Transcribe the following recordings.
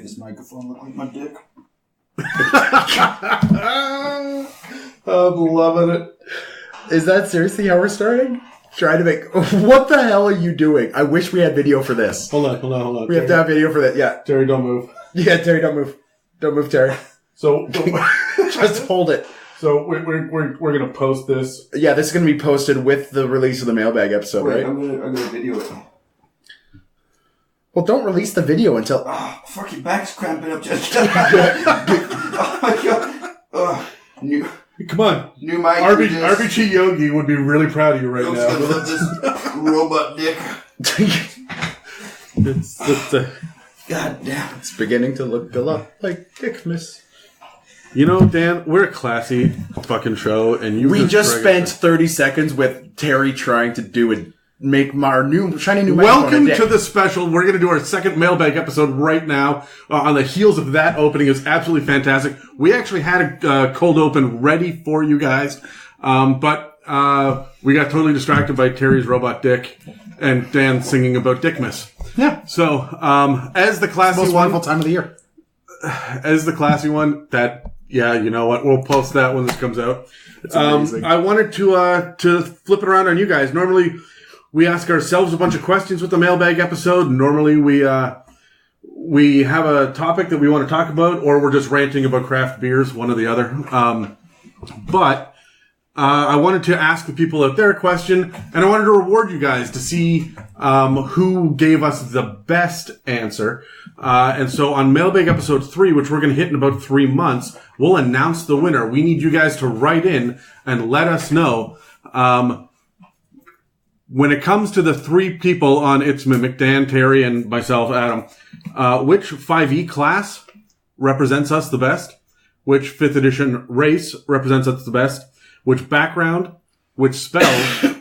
this microphone look like my dick? I'm loving it. Is that seriously how we're starting? Trying to make... What the hell are you doing? I wish we had video for this. Hold on. We have to have video for that. Yeah. Terry, don't move. Yeah, Terry, don't move. Don't move, Terry. So Just hold it. So we're gonna post this. Yeah, this is gonna be posted with the release of the mailbag episode, Wait, right? I'm gonna video it. Well, don't release the video until... Fucking back's cramping up just... Oh my god. Come on. New mic. RBG Yogi would be really proud of you right I'm now. gonna love this robot dick. God damn. It's beginning to look a lot like Dickmas. You know, Dan, we're a classy fucking show, and We just spent 30 seconds with Terry trying to do it. Make our shiny new Welcome to the special. We're going to do our second mailbag episode right now. On the heels of that opening, it's absolutely fantastic. We actually had a cold open ready for you guys, but we got totally distracted by Terry's robot dick and Dan singing about Dickmas. Yeah. So, as the classy most one, wonderful time of the year. As the classy one, you know what? We'll post that when this comes out. It's amazing. I wanted to flip it around on you guys. Normally, we ask ourselves a bunch of questions with the mailbag episode. Normally, we have a topic that we want to talk about, or we're just ranting about craft beers, one or the other. But I wanted to ask the people out there a question, and I wanted to reward you guys to see who gave us the best answer. And so on mailbag episode 3, which we're going to hit in about 3 months, we'll announce the winner. We need you guys to write in and let us know. When it comes to the 3 people on It's Mimic, Dan, Terry, and myself, Adam, which 5e class represents us the best? Which 5th edition race represents us the best? Which background? Which spell?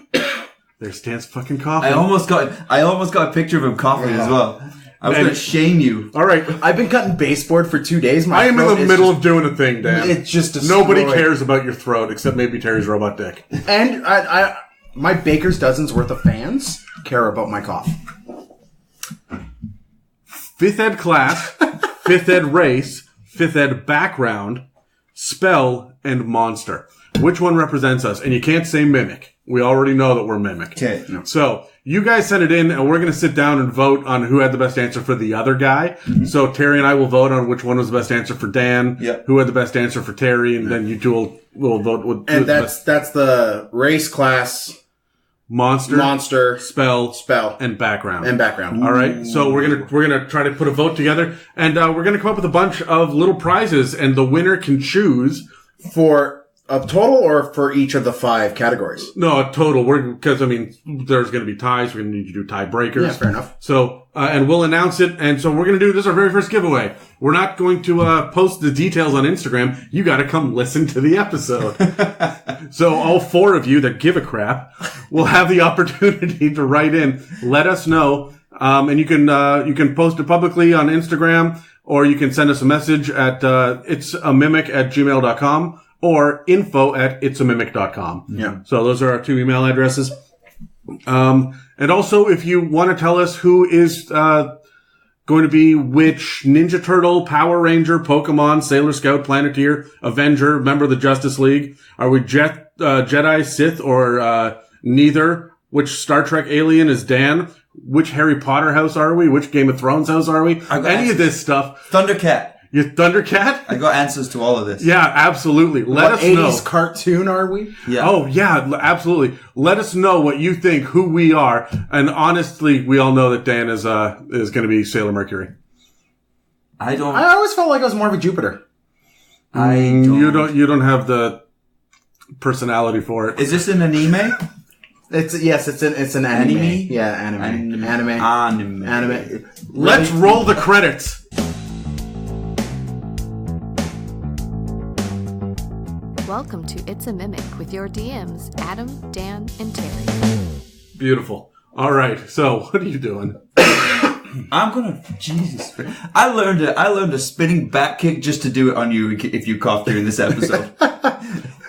There's Dan's fucking coughing. I almost got a picture of him coughing as well. I was going to shame you. All right. I've been cutting baseboard for 2 days. I am in the middle of doing a thing, Dan. It's just nobody cares about your throat except maybe Terry's robot dick. And my baker's dozen's worth of fans care about my cough. 5th ed class, 5th ed race, 5th ed background, spell, and monster. Which one represents us? And you can't say mimic. We already know that we're mimic. Okay. No. So you guys send it in, and we're going to sit down and vote on who had the best answer for the other guy. Mm-hmm. So Terry and I will vote on which one was the best answer for Dan, who had the best answer for Terry, and then you two will vote with. And that's the race class. Monster, spell, and background. All right. So we're gonna try to put a vote together, and we're gonna come up with a bunch of little prizes, and the winner can choose for a total or for each of the 5 categories. No, a total. Because there's gonna be ties. We're gonna need to do tiebreakers. Yeah, fair enough. So and we'll announce it, and so we're gonna do this our very first giveaway. We're not going to post the details on Instagram. You got to come listen to the episode. So all 4 of you that give a crap will have the opportunity to write in. Let us know, and you can post it publicly on Instagram, or you can send us a message at itsamimic@gmail.com or info@itsamimic.com. Yeah. So those are our 2 email addresses. And also, if you want to tell us who is going to be which Ninja Turtle, Power Ranger, Pokemon, Sailor Scout, Planeteer, Avenger, member of the Justice League, are we Jedi, Sith, or neither? Which Star Trek alien is Dan? Which Harry Potter house are we? Which Game of Thrones house are we? Any of this stuff. Thundercat. You Thundercat? I got answers to all of this. Yeah, absolutely. Let us know. 80s cartoon are we? Yeah. Oh, yeah, absolutely. Let us know what you think, who we are. And honestly, we all know that Dan is going to be Sailor Mercury. I always felt like I was more of a Jupiter. You don't have the personality for it. Is this an anime? It's an anime. Yeah, anime. Let's roll the credits. Welcome to It's a Mimic with your DMs, Adam, Dan, and Terry. Beautiful. All right. So, what are you doing? Jesus. I learned a spinning back kick just to do it on you if you cough during this episode.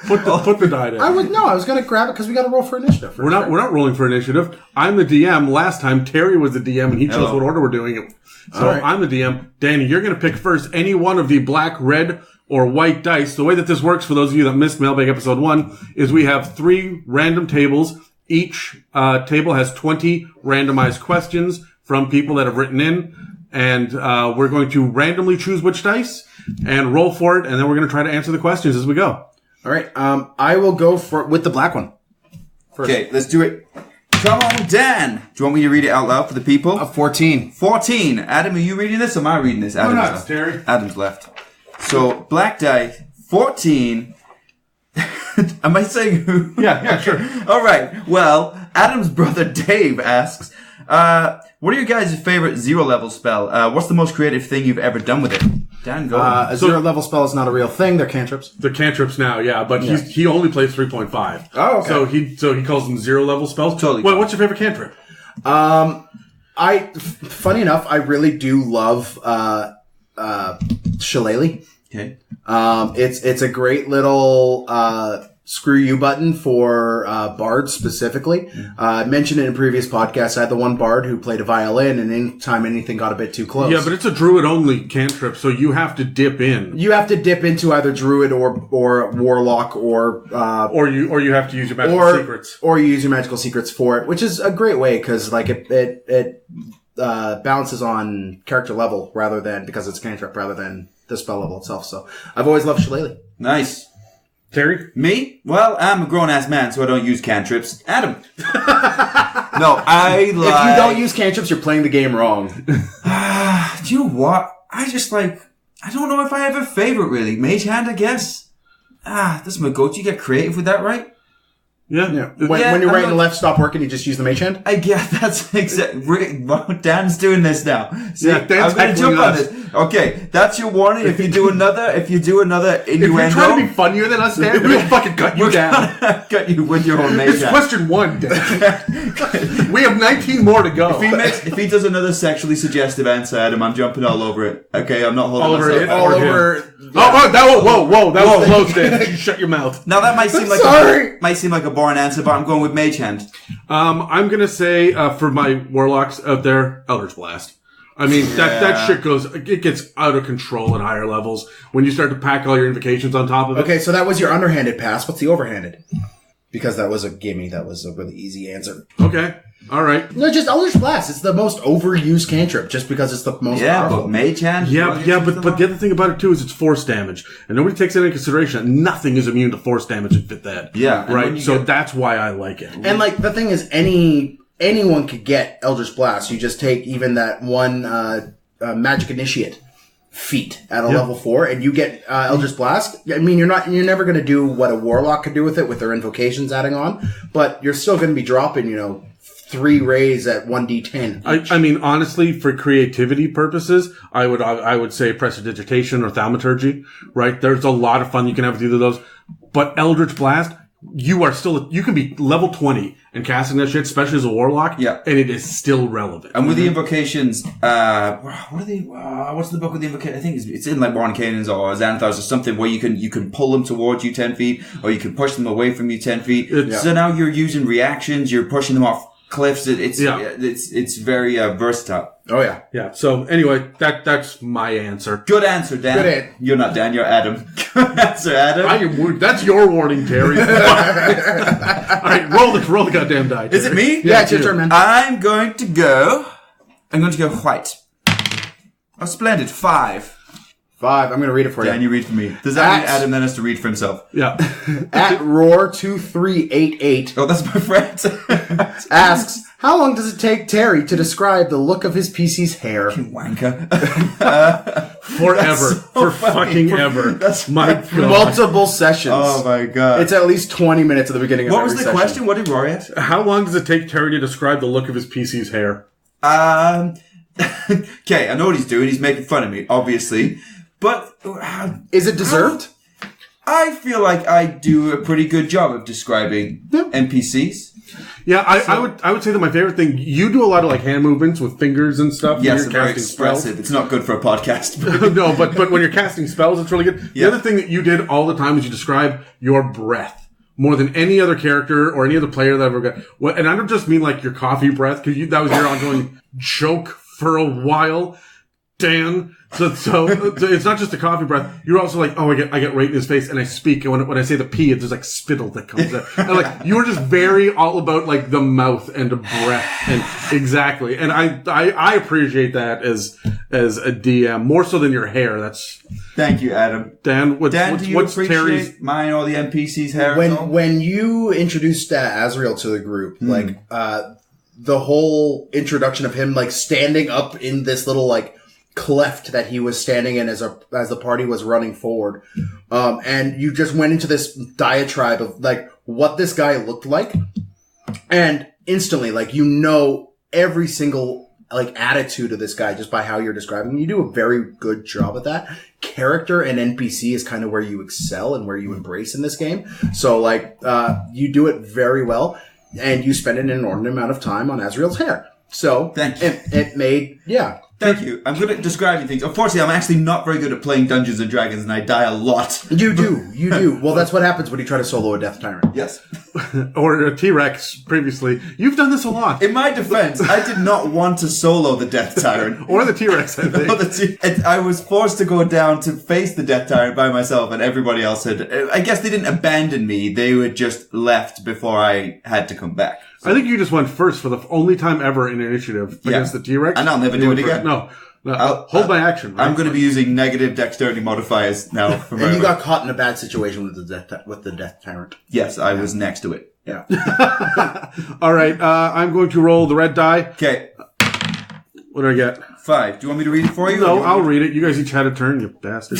Put the die down. I was going to grab it because we got to roll for initiative. We're not rolling for initiative. I'm the DM. Last time Terry was the DM and he chose what order we're doing it. So right. I'm the DM. Danny, you're going to pick first any one of the black, red, or white dice. The way that this works for those of you that missed Mailbag episode 1 is we have 3 random tables. Each table has 20 randomized questions from people that have written in. And we're going to randomly choose which dice and roll for it. And then we're going to try to answer the questions as we go. All right. I will go with the black one first. Okay, let's do it. Come on, Dan. Do you want me to read it out loud for the people? 14. 14. Adam, are you reading this or am I reading this? Adam's left. Terry. Adam's left. So, black die, 14. Am I saying who? Yeah, sure. All right. Well, Adam's brother Dave asks, what are your guys' favorite 0-level spell? What's the most creative thing you've ever done with it? Dan, go. A 0-level spell is not a real thing. They're cantrips. They're cantrips now, yeah, but he only plays 3.5. Oh, okay. So he calls them 0-level spells. Totally. Well, what's your favorite cantrip? Funny enough, I really do love Shillelagh. Okay. It's a great little screw you button for bards specifically. I mentioned it in previous podcasts. I had the one bard who played a violin, and anytime anything got a bit too close. Yeah, but it's a druid only cantrip, so you have to dip in. You have to dip into either druid or warlock or you have to use your magical secrets. Or you use your magical secrets for it, which is a great way because like it balances on character level rather than because it's cantrip rather than the spell level itself. So I've always loved Shillelagh. Nice. Terry? Me? Well, I'm a grown-ass man, so I don't use cantrips. Adam? No, I like... If you don't use cantrips, you're playing the game wrong. Do you know what? I don't know if I have a favorite, really. Mage Hand, I guess. That's my go-to. You get creative with that, right? Yeah. When you're right and left stop working, you just use the mage hand? That's exactly... Dan's doing this now. See, yeah, Dan's I'm going to jump on this. Okay, that's your warning. If you do another innuendo... If you're trying to be funnier than us, Dan, we'll fucking cut you down. Cut you with your own mage It's hand. question 1, Dan. We have 19 more to go. If he does another sexually suggestive answer, Adam, I'm jumping all over it. Okay, I'm not holding myself. All over... Whoa, that was close, Dan. Shut your mouth. Now that might seem like a boring answer, but I'm going with Mage Hand. I'm gonna say for my warlocks out there, Eldritch Blast. I mean that shit gets out of control at higher levels when you start to pack all your invocations on top of it. Okay, so that was your underhanded pass. What's the overhanded? Because that was a gimme. That was a really easy answer. Okay. All right. No, just Eldritch Blast. It's the most overused cantrip just because it's the most powerful. But Mage Hand? But the other thing about it too is it's force damage. And nobody takes that into consideration that nothing is immune to force damage and fit that. Yeah. Right? So that's why I like it. And like the thing is anyone could get Eldritch Blast. You just take even that one Magic Initiate feat at a level 4 and you get Eldritch Blast. I mean, you're never going to do what a Warlock could do with it with their invocations adding on, but you're still going to be dropping, 3 rays at 1d10. I mean, honestly, for creativity purposes, I would say Prestidigitation or Thaumaturgy, right? There's a lot of fun you can have with either of those. But Eldritch Blast, you can be level 20 and casting that shit, especially as a warlock, and it is still relevant. And with the invocations, what are they? What's the book with the invocations? I think it's in like Born Canaans or Xanathars or something where you can pull them towards you 10 feet or you can push them away from you 10 feet. So now you're using reactions, you're pushing them off cliffs. It's very versatile. Oh yeah. Yeah. So anyway, that's my answer. Good answer, Dan. You're not Dan, you're Adam. Good answer, Adam. That's your warning, Terry. All right, roll the goddamn die, Terry. Is it me? Yeah, it's your turn, man. I'm going to go white. Oh, splendid. 5. I'm going to read it for you. Dan, you read for me. Does that mean Adam then has to read for himself? Yeah. At Roar2388. Oh, that's my friend. Asks, how long does it take Terry to describe the look of his PC's hair? You wanker. Forever. For fucking ever. That's my God. Multiple sessions. Oh my God. It's at least 20 minutes at the beginning of every session. What was the question? What did Rory ask? How long does it take Terry to describe the look of his PC's hair? Okay, I know what he's doing. He's making fun of me, obviously. But is it deserved? I feel like I do a pretty good job of describing NPCs. Yeah, I would say that my favorite thing, you do a lot of like hand movements with fingers and stuff. Yes, when you're very casting expressive. spells. It's not good for a podcast. No, but when you're casting spells, it's really good. The other thing that you did all the time is you describe your breath more than any other character or any other player that I've ever got. And I don't just mean like your coffee breath, because that was your ongoing joke for a while, Dan. So it's not just the coffee breath. You're also like, oh, I get right in his face and I speak. And when I say the P, there's like spittle that comes out. And like, you were just very all about like the mouth and the breath and exactly. And I appreciate that as a DM more so than your hair. That's. Thank you, Adam. Dan, do you what's appreciate Terry's? mine or the NPC's hair? When you introduced Azrael to the group, like, the whole introduction of him like standing up in this little like cleft that he was standing in as the party was running forward. And you just went into this diatribe of like what this guy looked like. And instantly, like, you know, every single like attitude of this guy just by how you're describing him. You do a very good job at that. Character and NPC is kind of where you excel and where you embrace in this game. So like, you do it very well and you spend an inordinate amount of time on Azrael's hair. So thank you. It made, Thank you. I'm good at describing things. Unfortunately, I'm actually not very good at playing Dungeons and Dragons, and I die a lot. You do. Well, that's what happens when you try to solo a Death Tyrant. Yes. Or a T-Rex previously. You've done this a lot. In my defense, I did not want to solo the Death Tyrant. Or the T-Rex, I think. I was forced to go down to face the Death Tyrant by myself, and everybody else had... I guess they didn't abandon me. They had just left before I had to come back. So. I think you just went first for the only time ever in initiative against the T-Rex. And I'll never do it again. No, I'll hold my action. Right? I'm going to be using negative dexterity modifiers now. And you got caught in a bad situation with the Death Tyrant. Yes, I was next to it. Yeah. All right, I'm going to roll the red die. Okay. What do I get? 5. Do you want me to read it for you? No, I'll read it. You guys each had a turn, you bastard.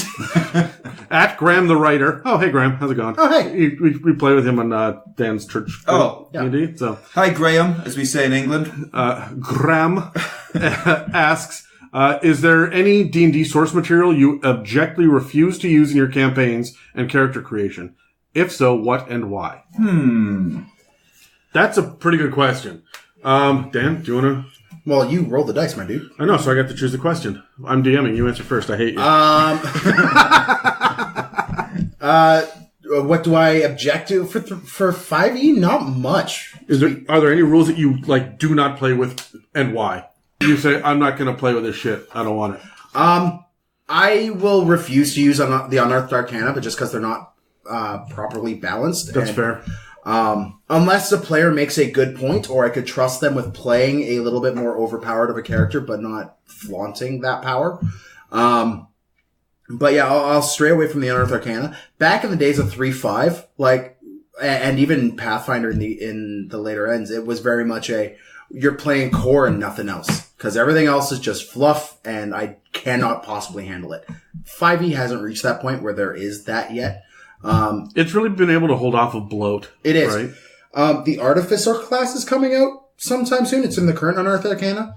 At Graham the writer. Oh, hey, Graham. How's it going? Oh, hey. We play with him on Dan's church. D&D, so. Hi, Graham, as we say in England. Graham asks, is there any D&D source material you abjectly refuse to use in your campaigns and character creation? If so, what and why? That's a pretty good question. Dan, do you want to... Well, you roll the dice, my dude. I know, so I got to choose the question. I'm DMing. You answer first. I hate you. What do I object to for 5e? Not much. Are there any rules that you like do not play with, and why? You say, I'm not going to play with this shit. I don't want it. I will refuse to use the Unearthed Arcana, but just because they're not properly balanced. That's fair. Unless the player makes a good point, or I could trust them with playing a little bit more overpowered of a character, but not flaunting that power. But yeah, I'll stray away from the Unearthed Arcana. Back in the days of 3.5, like, and even Pathfinder in the later ends, it was very much you're playing core and nothing else. Cause everything else is just fluff and I cannot possibly handle it. 5e hasn't reached that point where there is that yet. It's really been able to hold off of bloat. It is. Right? The Artificer class is coming out sometime soon. It's in the current Unearthed Arcana.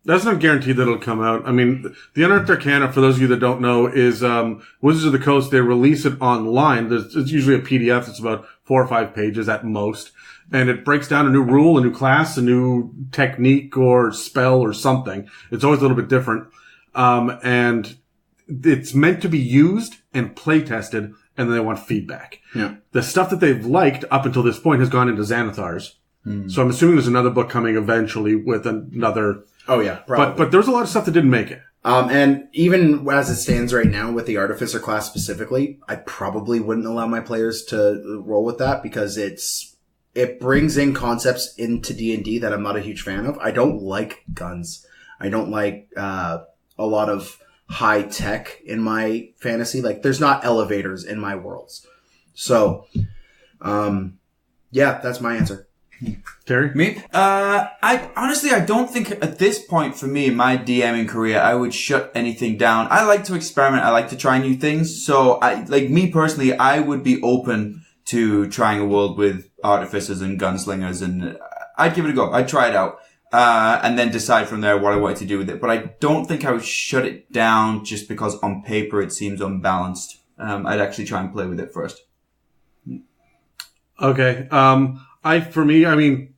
That's not guaranteed that it'll come out. I mean, the Unearthed Arcana, for those of you that don't know, is Wizards of the Coast. They release it online. It's usually a PDF. It's about 4 or 5 pages at most. And it breaks down a new rule, a new class, a new technique or spell or something. It's always a little bit different. And it's meant to be used and play tested, and then they want feedback. Yeah. The stuff that they've liked up until this point has gone into Xanathar's. So I'm assuming there's another book coming eventually with another... Oh yeah, probably. But there's a lot of stuff that didn't make it. And even as it stands right now with the Artificer class specifically, I probably wouldn't allow my players to roll with that because it brings in concepts into D&D that I'm not a huge fan of. I don't like guns. I don't like a lot of high tech in my fantasy. Like, there's not elevators in my worlds. So, yeah, that's my answer. Terry? Me? I don't think at this point for me in my DMing career, I would shut anything down. I like to experiment. I like to try new things. So me personally, I would be open to trying a world with artificers and gunslingers, and I'd give it a go. I'd try it out. And then decide from there what I wanted to do with it. But I don't think I would shut it down just because on paper it seems unbalanced. I'd actually try and play with it first. Okay. For me, I mean,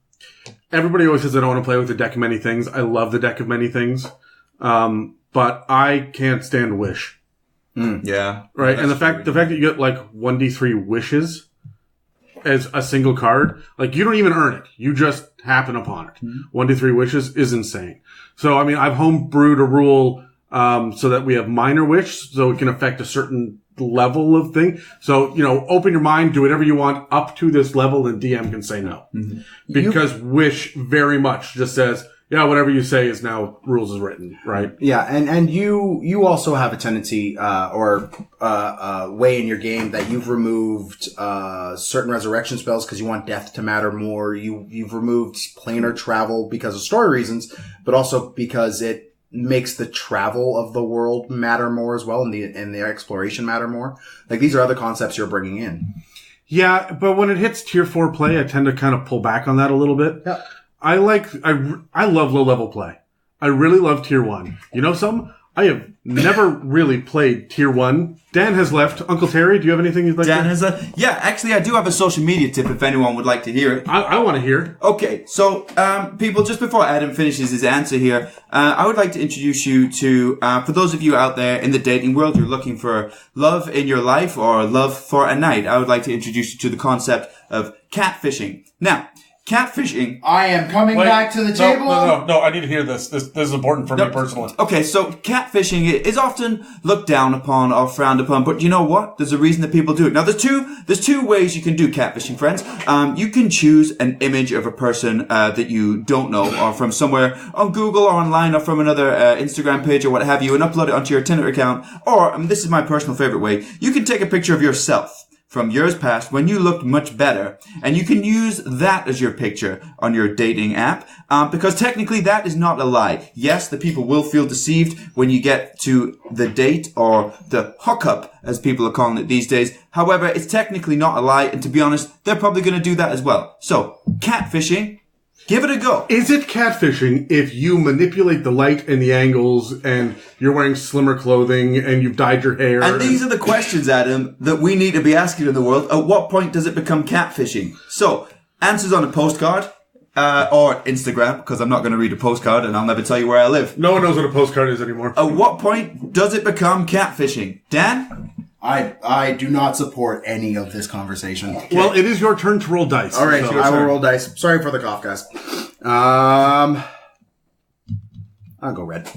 everybody always says I don't want to play with the deck of many things. I love the deck of many things. But I can't stand Wish. Yeah. Right. And the fact that you get like 1d3 wishes as a single card, like you don't even earn it. You just happen upon it. 1d3 wishes is insane. So, I mean, I've homebrewed a rule, so that we have minor wish, so it can affect a certain level of thing. So, open your mind, do whatever you want up to this level, and DM can say no. Because wish very much just says, yeah, whatever you say is now rules is written, right? Yeah, and you also have a tendency, or way in your game that you've removed, certain resurrection spells because you want death to matter more. You've removed planar travel because of story reasons, but also because it makes the travel of the world matter more as well, and the exploration matter more. Like, these are other concepts you're bringing in. Yeah, but when it hits tier 4 play, I tend to kind of pull back on that a little bit. Yeah. I love low level play. I really love tier 1. You know something? I have never really played tier 1. Dan has left. Uncle Terry, do you have anything you'd like Dan to... has yeah, actually I do have a social media tip if anyone would like to hear it. I want to hear. Okay, so people, just before Adam finishes his answer here, I would like to introduce you to, for those of you out there in the dating world, you're looking for love in your life or love for a night, I would like to introduce you to the concept of catfishing. Now, catfishing. I am coming back to the table. No, I need to hear this. This is important for me personally. Okay, so catfishing is often looked down upon or frowned upon, but you know what? There's a reason that people do it. Now, there's two ways you can do catfishing, friends. You can choose an image of a person that you don't know, or from somewhere on Google or online, or from another Instagram page or what have you, and upload it onto your Tinder account. Or, this is my personal favorite way, you can take a picture of yourself from years past when you looked much better, and you can use that as your picture on your dating app, because technically that is not a lie. Yes, the people will feel deceived when you get to the date, or the hookup as people are calling it these days. However, it's technically not a lie, and to be honest, they're probably going to do that as well. So, catfishing, give it a go. Is it catfishing if you manipulate the light and the angles, and you're wearing slimmer clothing, and you've dyed your hair? And these are the questions, Adam, that we need to be asking in the world. At what point does it become catfishing? So, answers on a postcard, or Instagram, because I'm not going to read a postcard and I'll never tell you where I live. No one knows what a postcard is anymore. At what point does it become catfishing? Dan? I do not support any of this conversation. Okay. Well, it is your turn to roll dice. All right, so I will roll dice. Sorry for the cough, guys. I'll go red.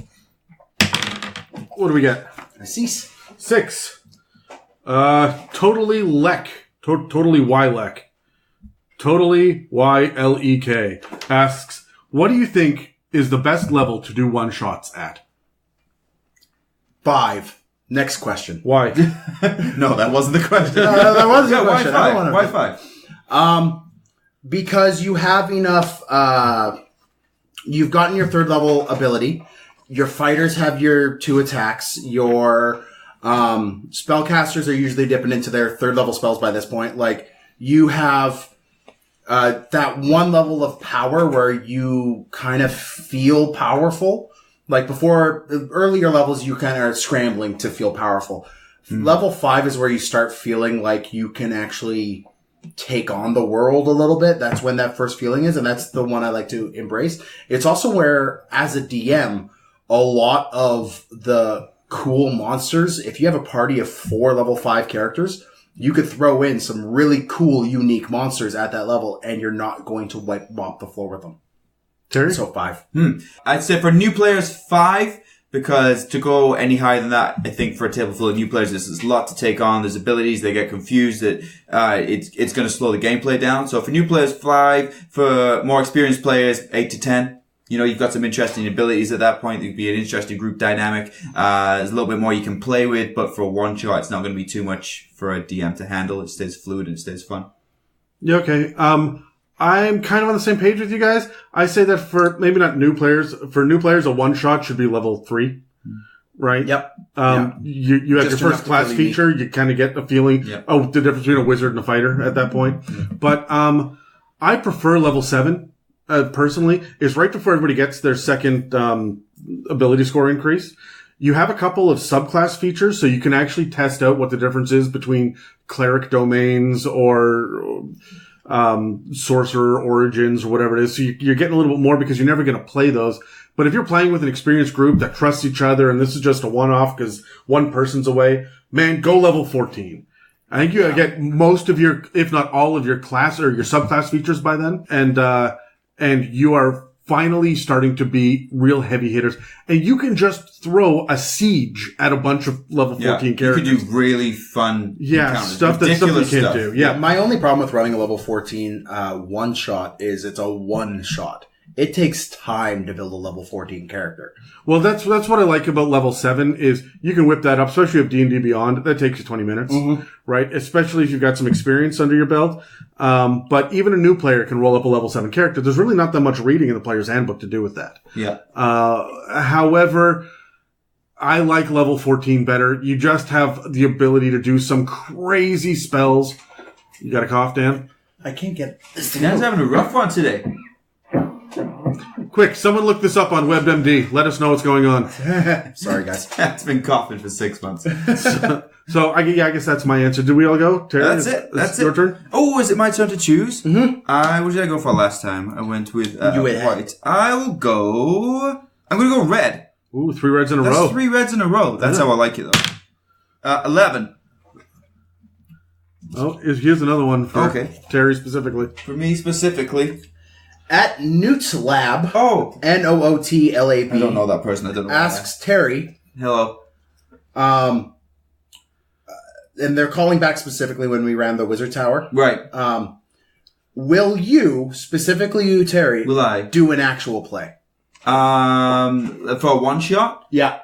What do we get? I see. 6. Totally Lek. Totally Ylek. Totally YLEK asks, what do you think is the best level to do one-shots at? 5. Next question. Why? No, that wasn't the question. That wasn't the question. Why 5? Because you have enough, you've gotten your 3rd level ability. Your fighters have your 2 attacks. Your spellcasters are usually dipping into their 3rd level spells by this point. Like, you have that 1 level of power where you kind of feel powerful. Like, before, earlier levels, you kind of are scrambling to feel powerful. Level 5 is where you start feeling like you can actually take on the world a little bit. That's when that first feeling is, and that's the one I like to embrace. It's also where, as a DM, a lot of the cool monsters, if you have a party of 4 level 5 characters, you could throw in some really cool, unique monsters at that level, and you're not going to mop the floor with them. Terry? So 5. I'd say for new players, 5, because to go any higher than that, I think for a table full of new players, there's a lot to take on. There's abilities, they get confused, that it's going to slow the gameplay down. So for new players, 5. For more experienced players, 8 to 10. You've got some interesting abilities at that point. There'd be an interesting group dynamic. There's a little bit more you can play with, but for one shot, it's not going to be too much for a DM to handle. It stays fluid and it stays fun. Yeah, okay. I'm kind of on the same page with you guys. I say that for maybe not new players, for new players, a one-shot should be level 3. Right? Yep. You have Just your first class really feature, you kind of get a feeling, the difference between a wizard and a fighter at that point. But, I prefer level 7, personally. Is right before everybody gets their second, ability score increase. You have a couple of subclass features, so you can actually test out what the difference is between cleric domains or sorcerer origins or whatever it is. So you're getting a little bit more because you're never going to play those. But if you're playing with an experienced group that trusts each other, and this is just a one-off because one person's away, man, go level 14. I think you get most of your, if not all of your class or your subclass features by then. And you are finally starting to be real heavy hitters. And you can just throw a siege at a bunch of level 14 characters. You can do really fun encounters. Stuff that you can't do. Yeah. My only problem with running a level 14 one-shot is it's a one-shot. It takes time to build a level 14 character. Well, that's what I like about level 7 is you can whip that up, especially with D&D Beyond. That takes you 20 minutes, right? Especially if you've got some experience under your belt. But even a new player can roll up a level 7 character. There's really not that much reading in the player's handbook to do with that. Yeah. However, I like level 14 better. You just have the ability to do some crazy spells. You got a cough, Dan? I can't get this to Dan's having a rough one today. Quick, someone look this up on WebMD. Let us know what's going on. Sorry, guys. It's been coughing for 6 months. So I guess that's my answer. Did we all go? Terry, That's it. That's your it. turn? Oh, is it my turn to choose? Mm-hmm. What did I go for last time? I went with You went white. I'm going to go red. Ooh, 3 reds in a That's row. 3 reds in a row. That's how I like it, though. 11. Oh, here's another one for Terry specifically. For me specifically. At Newt's Lab, Oh. Nootlab, I don't know that person. I don't know. asks Terry, Hello. and they're calling back specifically when we ran the Wizard Tower. Right. Will you, specifically you, Terry, Will I? do an actual play? For a one shot? Yeah.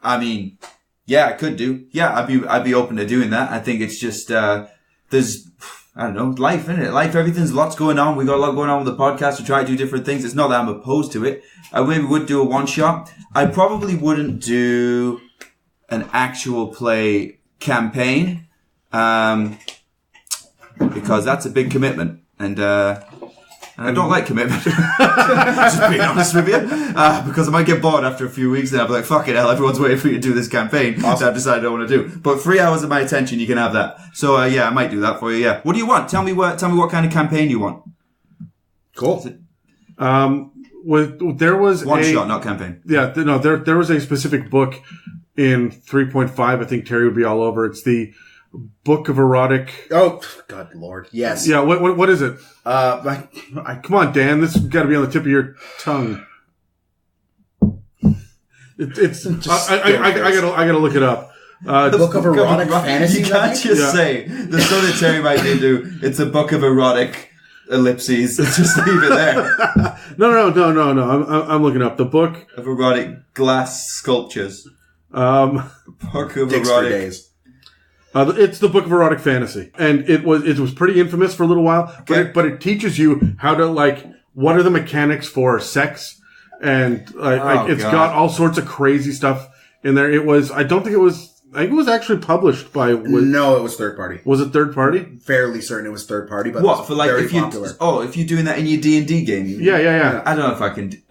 I mean, yeah, I could do. Yeah, I'd be open to doing that. I think it's just, there's, I don't know, life, isn't it? Life, everything's lots going on. We got a lot going on with the podcast. We try to do different things. It's not that I'm opposed to it. I maybe would do a one shot. I probably wouldn't do an actual play campaign, because that's a big commitment. And I don't like commitment. Just being honest with you. Because I might get bored after a few weeks and I'll be like, fuck it, hell, everyone's waiting for you to do this campaign that I've decided I want to do. But 3 hours of my attention, you can have that. So, yeah, I might do that for you, yeah. What do you want? Tell me what kind of campaign you want. Cool. There was One shot, not campaign. Yeah, no, there was a specific book in 3.5 I think Terry would be all over. It's the Book of Erotic. Oh, God, Lord. Yes. Yeah, what is it? Come on, Dan. This has got to be on the tip of your tongue. It's. I gotta look it up. Book of Erotic Fantasy. You can't just say the sort of Terry might do. It's a book of erotic ellipses. Just leave it there. No. I'm looking up the book of erotic glass sculptures. Book of Dicks erotic. for days. It's the Book of Erotic Fantasy, and it was pretty infamous for a little while. But it teaches you how to what are the mechanics for sex, and it's got all sorts of crazy stuff in there. I think it was actually published by. No, it was third party. Was it third party? Fairly certain it was third party, but what for? very popular. If you're doing that in your D&D game. Yeah. I don't know if I can.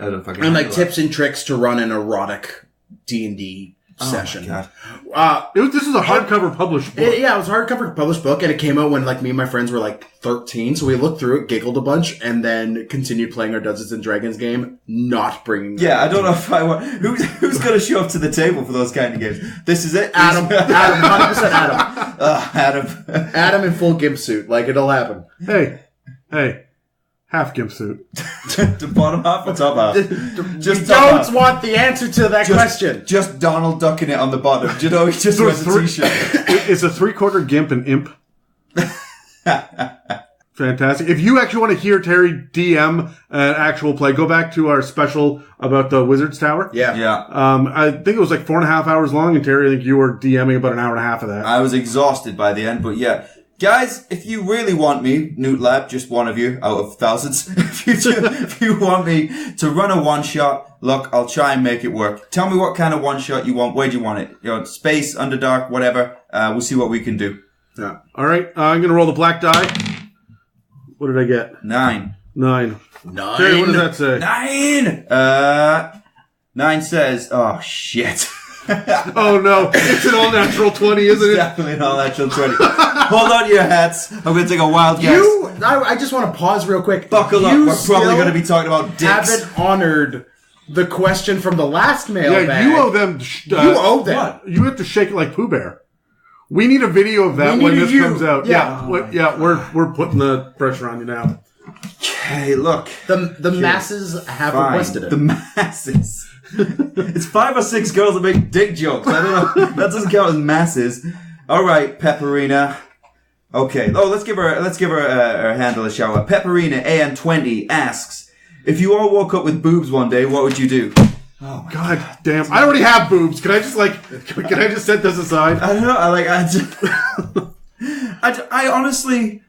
And tips and tricks to run an erotic D&D session. Oh my God. This is a hardcover published book. It was a hardcover published book, and it came out when me and my friends were 13. So we looked through it, giggled a bunch, and then continued playing our Dungeons and Dragons game, not bringing. Yeah, I don't know if I want. Who's going to show up to the table for those kind of games? This is it. Adam, 100% Adam. Adam. Adam in full gimp suit, it'll happen. Hey. Half gimp suit. The bottom half or top half? Just don't want the answer to that question. Just Donald ducking it on the bottom. Do you know, he just wears a t-shirt. It's a 3/4 gimp and imp. Fantastic. If you actually want to hear Terry DM an actual play, go back to our special about the Wizard's Tower. Yeah. I think it was 4.5 hours long, and Terry, I think you were DMing about an hour and a half of that. I was exhausted by the end, but yeah. Guys, if you really want me, Newt Lab, just one of you out of thousands, if you want me to run a one-shot, look, I'll try and make it work. Tell me what kind of one-shot you want. Where do you want it? Space, Underdark, whatever. We'll see what we can do. Yeah. All right. I'm going to roll the black die. What did I get? 9. Terry, what does that say? 9! 9 says, oh, shit. Oh no, it's an all natural 20, isn't it? Definitely an all natural 20. Hold on to your hats. I'm going to take a wild guess. I just want to pause real quick. Buckle up. We're probably going to be talking about dicks. Haven't honored the question from the last mailbag. Yeah, you owe them. You owe them. What? You have to shake it like Pooh Bear. We need a video of that when this comes out. Yeah. We're putting the pressure on you now. Okay, look. The masses have requested it. The masses. It's 5 or 6 girls that make dick jokes. I don't know. That doesn't count as masses. All right, Pepperina. Okay. Oh, let's give her a handle a shout out. Pepperina AN20 asks, if you all woke up with boobs one day, what would you do? Oh God damn! I already have boobs. Can I just set this aside? I don't know. I honestly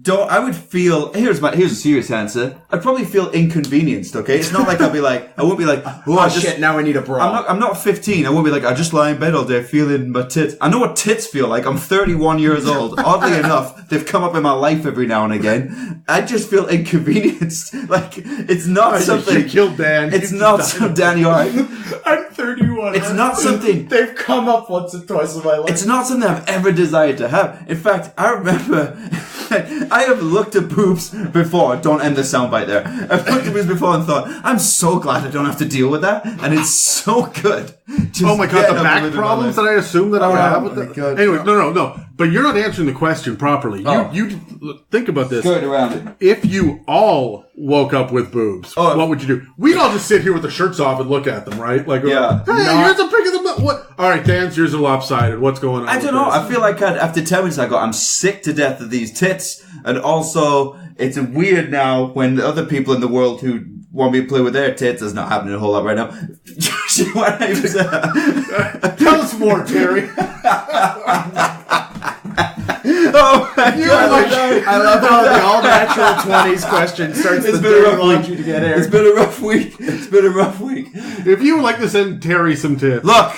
don't. I would feel. Here's a serious answer. I'd probably feel inconvenienced. Okay, it's not like I'll be like. I won't be like. Oh shit! Now I need a bra. I'm not 15. I won't be like. I just lie in bed all day feeling my tits. I know what tits feel like. I'm 31 years old. Oddly enough, they've come up in my life every now and again. I just feel inconvenienced. Like it's not something. You killed Dan. It's not so. Dan, you alright? I'm 31. It's not something. They've come up once or twice in my life. It's not something I've ever desired to have. In fact, I remember I have looked at boobs before. Don't end the soundbite there. I've looked at boobs before and thought, I'm so glad I don't have to deal with that. And it's so good. Oh my God, the back problems that I assume that I would have with that. God. Anyway, no. But you're not answering the question properly. Oh. You think about this. Skirt around it. If you all woke up with boobs, what would you do? We'd all just sit here with the shirts off and look at them, right? Like, yeah. Hey, here's a pic of them. What? All right, Dan's yours are lopsided. What's going on? I don't know. I feel like after 10 minutes, I go, I'm sick to death of these tits. And also, it's weird now when the other people in the world who want me to play with their tits is not happening a whole lot right now. Tell us more, Terry. Oh my God. I love how the all natural 20s question starts It's the been a rough launch week. you to get air. It's been a rough week. If you would like to send Terry some tips. Look,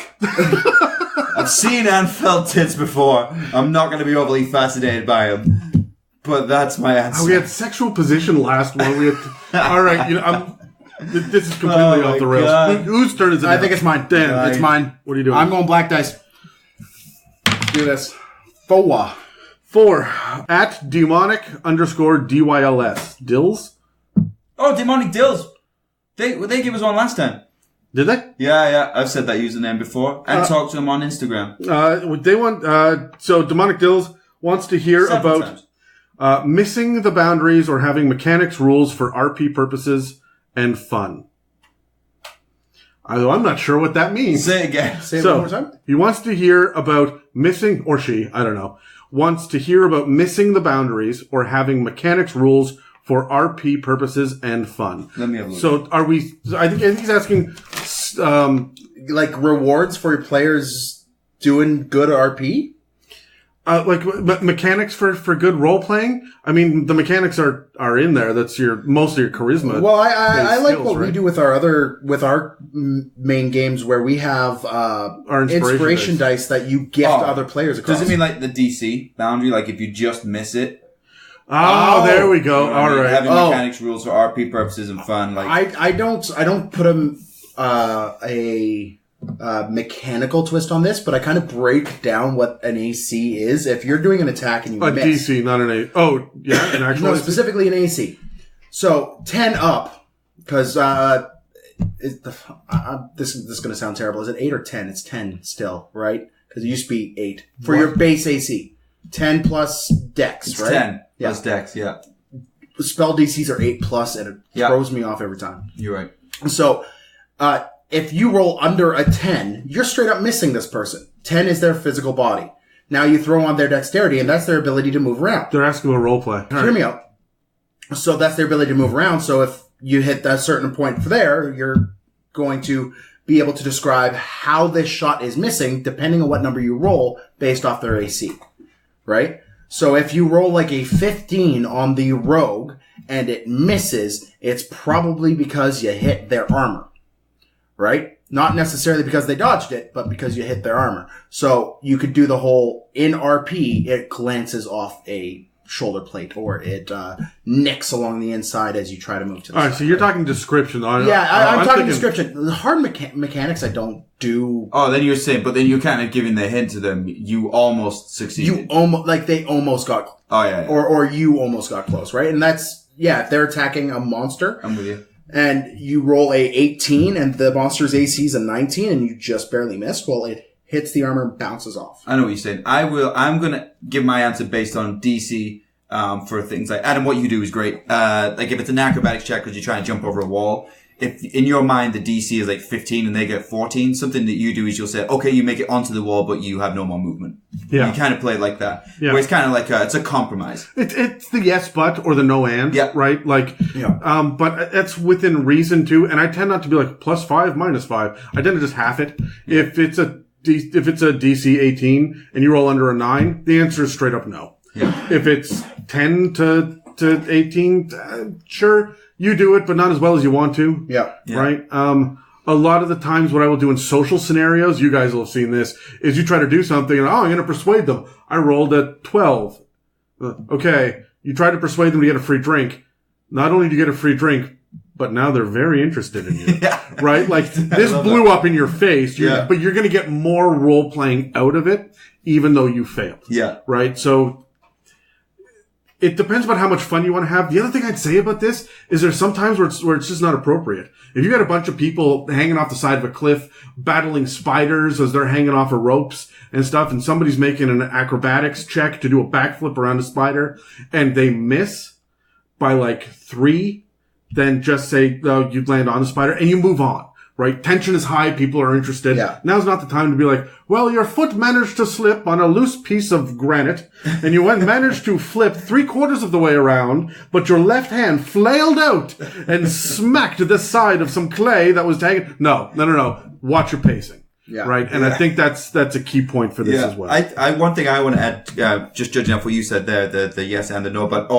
I've seen and felt tits before. I'm not going to be overly fascinated by them. But that's my answer. We had sexual position last one. All right, this is completely off the rails. God. Whose turn is it? I think it's mine. Dan, It's mine. What are you doing? I'm going black dice. Let's do this. Fowa. 4 at demonic_DYLS. Dills? Oh, Demonic Dills. They gave us one last time. Did they? Yeah. I've said that username before. And talked to them on Instagram. They want, so Demonic Dills wants to hear 7 about times. missing the boundaries or having mechanics rules for RP purposes and fun. Although I'm not sure what that means. Say it again. Say it one more time. He wants to hear about missing, or she, I don't know, wants to hear about missing the boundaries or having mechanics rules for RP purposes and fun. Let me have a look. So I think he's asking, Like rewards for your players doing good RP? mechanics for good role playing. I mean, the mechanics are in there. That's most of your charisma. Well, I like skills, what we right? do with our main games where we have Our inspiration dice that you gift other players across. Does it mean like the DC boundary? Like if you just miss it? Oh, there we go. You know what I All mean? right. Having mechanics rules for RP purposes and fun. Like I don't put a mechanical twist on this, but I kind of break down what an AC is. If you're doing an attack and you A miss, DC, not an A. Oh, yeah, an actual. no, specifically an AC. So 10 up, because this is going to sound terrible. Is it 8 or 10? It's 10 still, right? Because it used to be 8 for your base AC. 10 plus Dex, it's right? 10 Yeah. plus Dex, yeah. Spell DCs are 8 plus, and it throws me off every time. You're right. So, if you roll under a 10, you're straight up missing this person. 10 is their physical body. Now you throw on their dexterity, and that's their ability to move around. They're asking about roleplay. Hear me out. So that's their ability to move around. So if you hit that certain point there, you're going to be able to describe how this shot is missing, depending on what number you roll, based off their AC. Right? So if you roll like a 15 on the rogue, and it misses, it's probably because you hit their armor. Right? Not necessarily because they dodged it, but because you hit their armor. So you could do the whole, in RP, it glances off a shoulder plate, or it nicks along the inside as you try to move to the All right, side. so you're talking description. I'm talking description. The hard mechanics I don't do. Oh, then you're saying, but then you're kind of giving the hint to them. You almost succeeded. They almost got. Oh yeah. Or you almost got close, right? And that's if they're attacking a monster. I'm with you. And you roll a 18, and the monster's AC is a 19, and you just barely missed. Well, it hits the armor and bounces off. I know what you're saying. I'm gonna give my answer based on DC, for things like, Adam, what you do is great. Like if it's an acrobatics check because you're trying to jump over a wall, if in your mind the DC is like 15 and they get 14, something that you do is you'll say, okay, you make it onto the wall, but you have no more movement. Yeah. You kind of play it like that. Yeah. Where it's kind of like it's a compromise. It's the yes but or the no and. Yeah. Right? Like, but it's within reason too. And I tend not to be like +5, -5. I tend to just half it. Yeah. If it's a DC 18 and you roll under a 9, the answer is straight up no. Yeah. If it's 10 to 18, sure, you do it, but not as well as you want to. Yeah. Right? A lot of the times what I will do in social scenarios, you guys will have seen this, is you try to do something and, I'm going to persuade them. I rolled a 12. Okay. You try to persuade them to get a free drink. Not only do you get a free drink, but now they're very interested in you. Yeah. Right? Like, this blew up in your face, but you're going to get more role-playing out of it, even though you failed. Yeah. Right? So, it depends about how much fun you want to have. The other thing I'd say about this is there's sometimes where it's just not appropriate. If you got a bunch of people hanging off the side of a cliff, battling spiders as they're hanging off of ropes and stuff, and somebody's making an acrobatics check to do a backflip around a spider, and they miss by like 3, then just say, you land on the spider, and you move on. Right? Tension is high. People are interested. Yeah. Now's not the time to be like, well, your foot managed to slip on a loose piece of granite and you managed to flip 3/4 of the way around, but your left hand flailed out and smacked the side of some clay that was tagging. No. Watch your pacing. Yeah. Right. And I think that's a key point for this as well. One thing I want to add, just judging off what you said there, the yes and the no, but,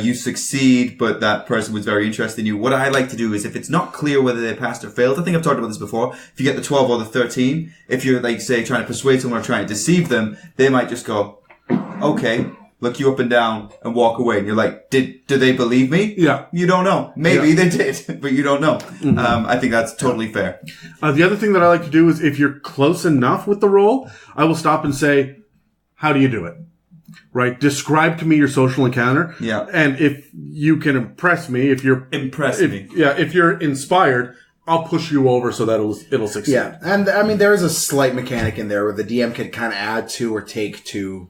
you succeed, but that person was very interested in you. What I like to do is if it's not clear whether they passed or failed, I think I've talked about this before. If you get the 12 or the 13, if you're like, say, trying to persuade someone or trying to deceive them, they might just go, okay, look you up and down and walk away. And you're like, do they believe me? Yeah. You don't know. Maybe they did, but you don't know. Mm-hmm. I think that's totally fair. The other thing that I like to do is if you're close enough with the roll, I will stop and say, how do you do it? Right? Describe to me your social encounter. Yeah. And if you can impress me, if you're inspired, I'll push you over so that it'll succeed. Yeah. And I mean, there is a slight mechanic in there where the DM can kind of add to or take to.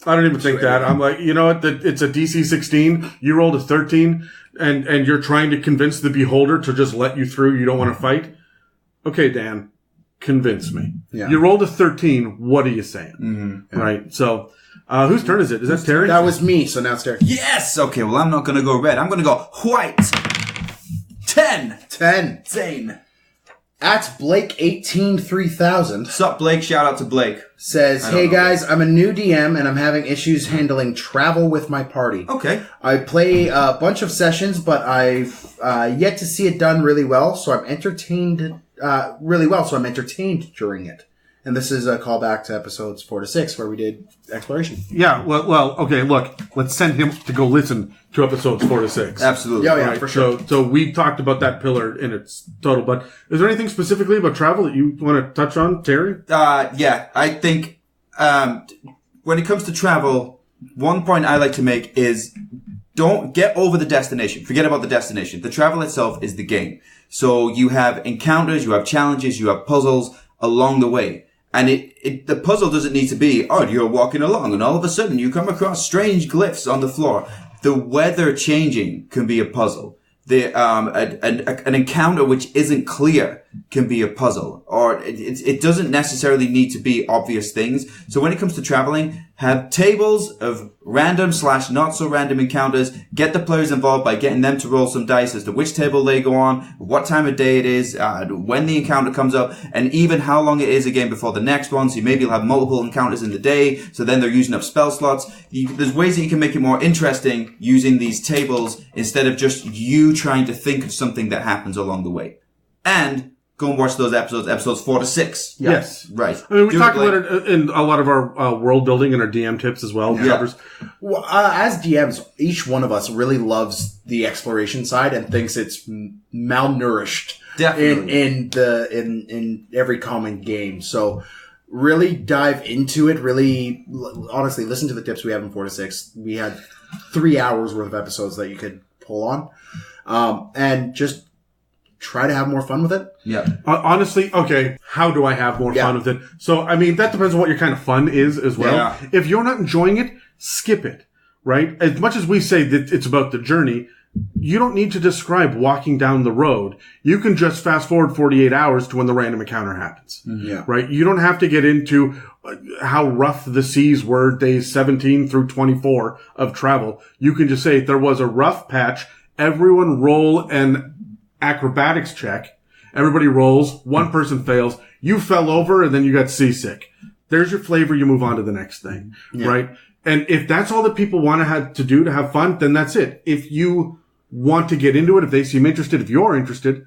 I don't even think that. I'm like, you know what? It's a DC 16. You rolled a 13 and you're trying to convince the beholder to just let you through. You don't want to fight. Okay, Dan, convince me. Yeah. You rolled a 13. What are you saying? Mm-hmm. Yeah. Right. So, whose turn is it? Is that Terry? That was me. So now it's Terry. Yes. Okay. Well, I'm not going to go red. I'm going to go white. 10. Zane. At Blake183000. Sup, Blake? Shout out to Blake. Says, hey guys, I'm a new DM and I'm having issues handling travel with my party. Okay. I play a bunch of sessions, but I've yet to see it done really well, so I'm entertained during it. And this is a callback to episodes 4 to 6 where we did exploration. Yeah, well, okay, look, let's send him to go listen to episodes 4 to 6. Absolutely. Oh, yeah, for sure. So we talked about that pillar in its total, but is there anything specifically about travel that you want to touch on, Terry? Yeah, I think, when it comes to travel, one point I like to make is don't get over the destination. Forget about the destination. The travel itself is the game. So you have encounters, you have challenges, you have puzzles along the way. And the puzzle doesn't need to be, you're walking along and all of a sudden you come across strange glyphs on the floor. The weather changing can be a puzzle. An encounter which isn't clear can be a puzzle, or it doesn't necessarily need to be obvious things. So when it comes to traveling, have tables of random / not so random encounters. Get the players involved by getting them to roll some dice as to which table they go on, what time of day it is, when the encounter comes up, and even how long it is again before the next one. So maybe you'll have multiple encounters in the day, so then they're using up spell slots. There's ways that you can make it more interesting using these tables instead of just you trying to think of something that happens along the way. And go and watch those episodes 4 to 6. Yeah. Yes. Right. I mean, we talked about it in a lot of our world building and our DM tips as well. Yeah. Well, as DMs, each one of us really loves the exploration side and thinks it's malnourished. Definitely. in every common game. So really dive into it. Really, honestly, listen to the tips we have in 4 to 6. We had 3 hours worth of episodes that you could pull on, and just try to have more fun with it. Yeah. Honestly, okay, how do I have more fun with it? So, I mean, that depends on what your kind of fun is as well. Yeah. If you're not enjoying it, skip it, right? As much as we say that it's about the journey, you don't need to describe walking down the road. You can just fast forward 48 hours to when the random encounter happens. Yeah. Right? You don't have to get into how rough the seas were days 17 through 24 of travel. You can just say there was a rough patch. Everyone roll an acrobatics check. Everybody rolls. One person fails. You fell over and then you got seasick. There's your flavor. You move on to the next thing. Yeah. Right? And if that's all that people want to have to do to have fun, then that's it. If you want to get into it, if they seem interested, if you're interested,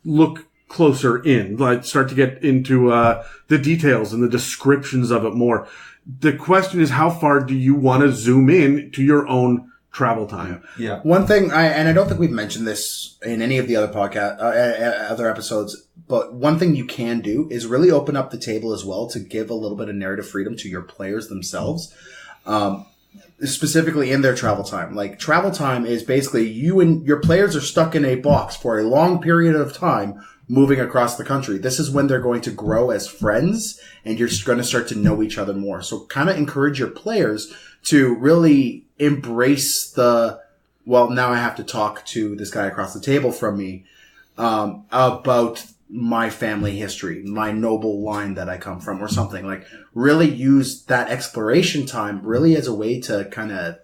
look closer in. Like, start to get into the details and the descriptions of it more. The question is, how far do you want to zoom in to your own travel time? Yeah. One thing, I don't think we've mentioned this in any of the other other episodes, but one thing you can do is really open up the table as well to give a little bit of narrative freedom to your players themselves. Specifically in their travel time. Like, travel time is basically you and your players are stuck in a box for a long period of time moving across the country. This is when they're going to grow as friends and you're going to start to know each other more. So kind of encourage your players to really embrace well, now I have to talk to this guy across the table from me, about my family history, my noble line that I come from, or something. Like, really use that exploration time really as a way to kind of,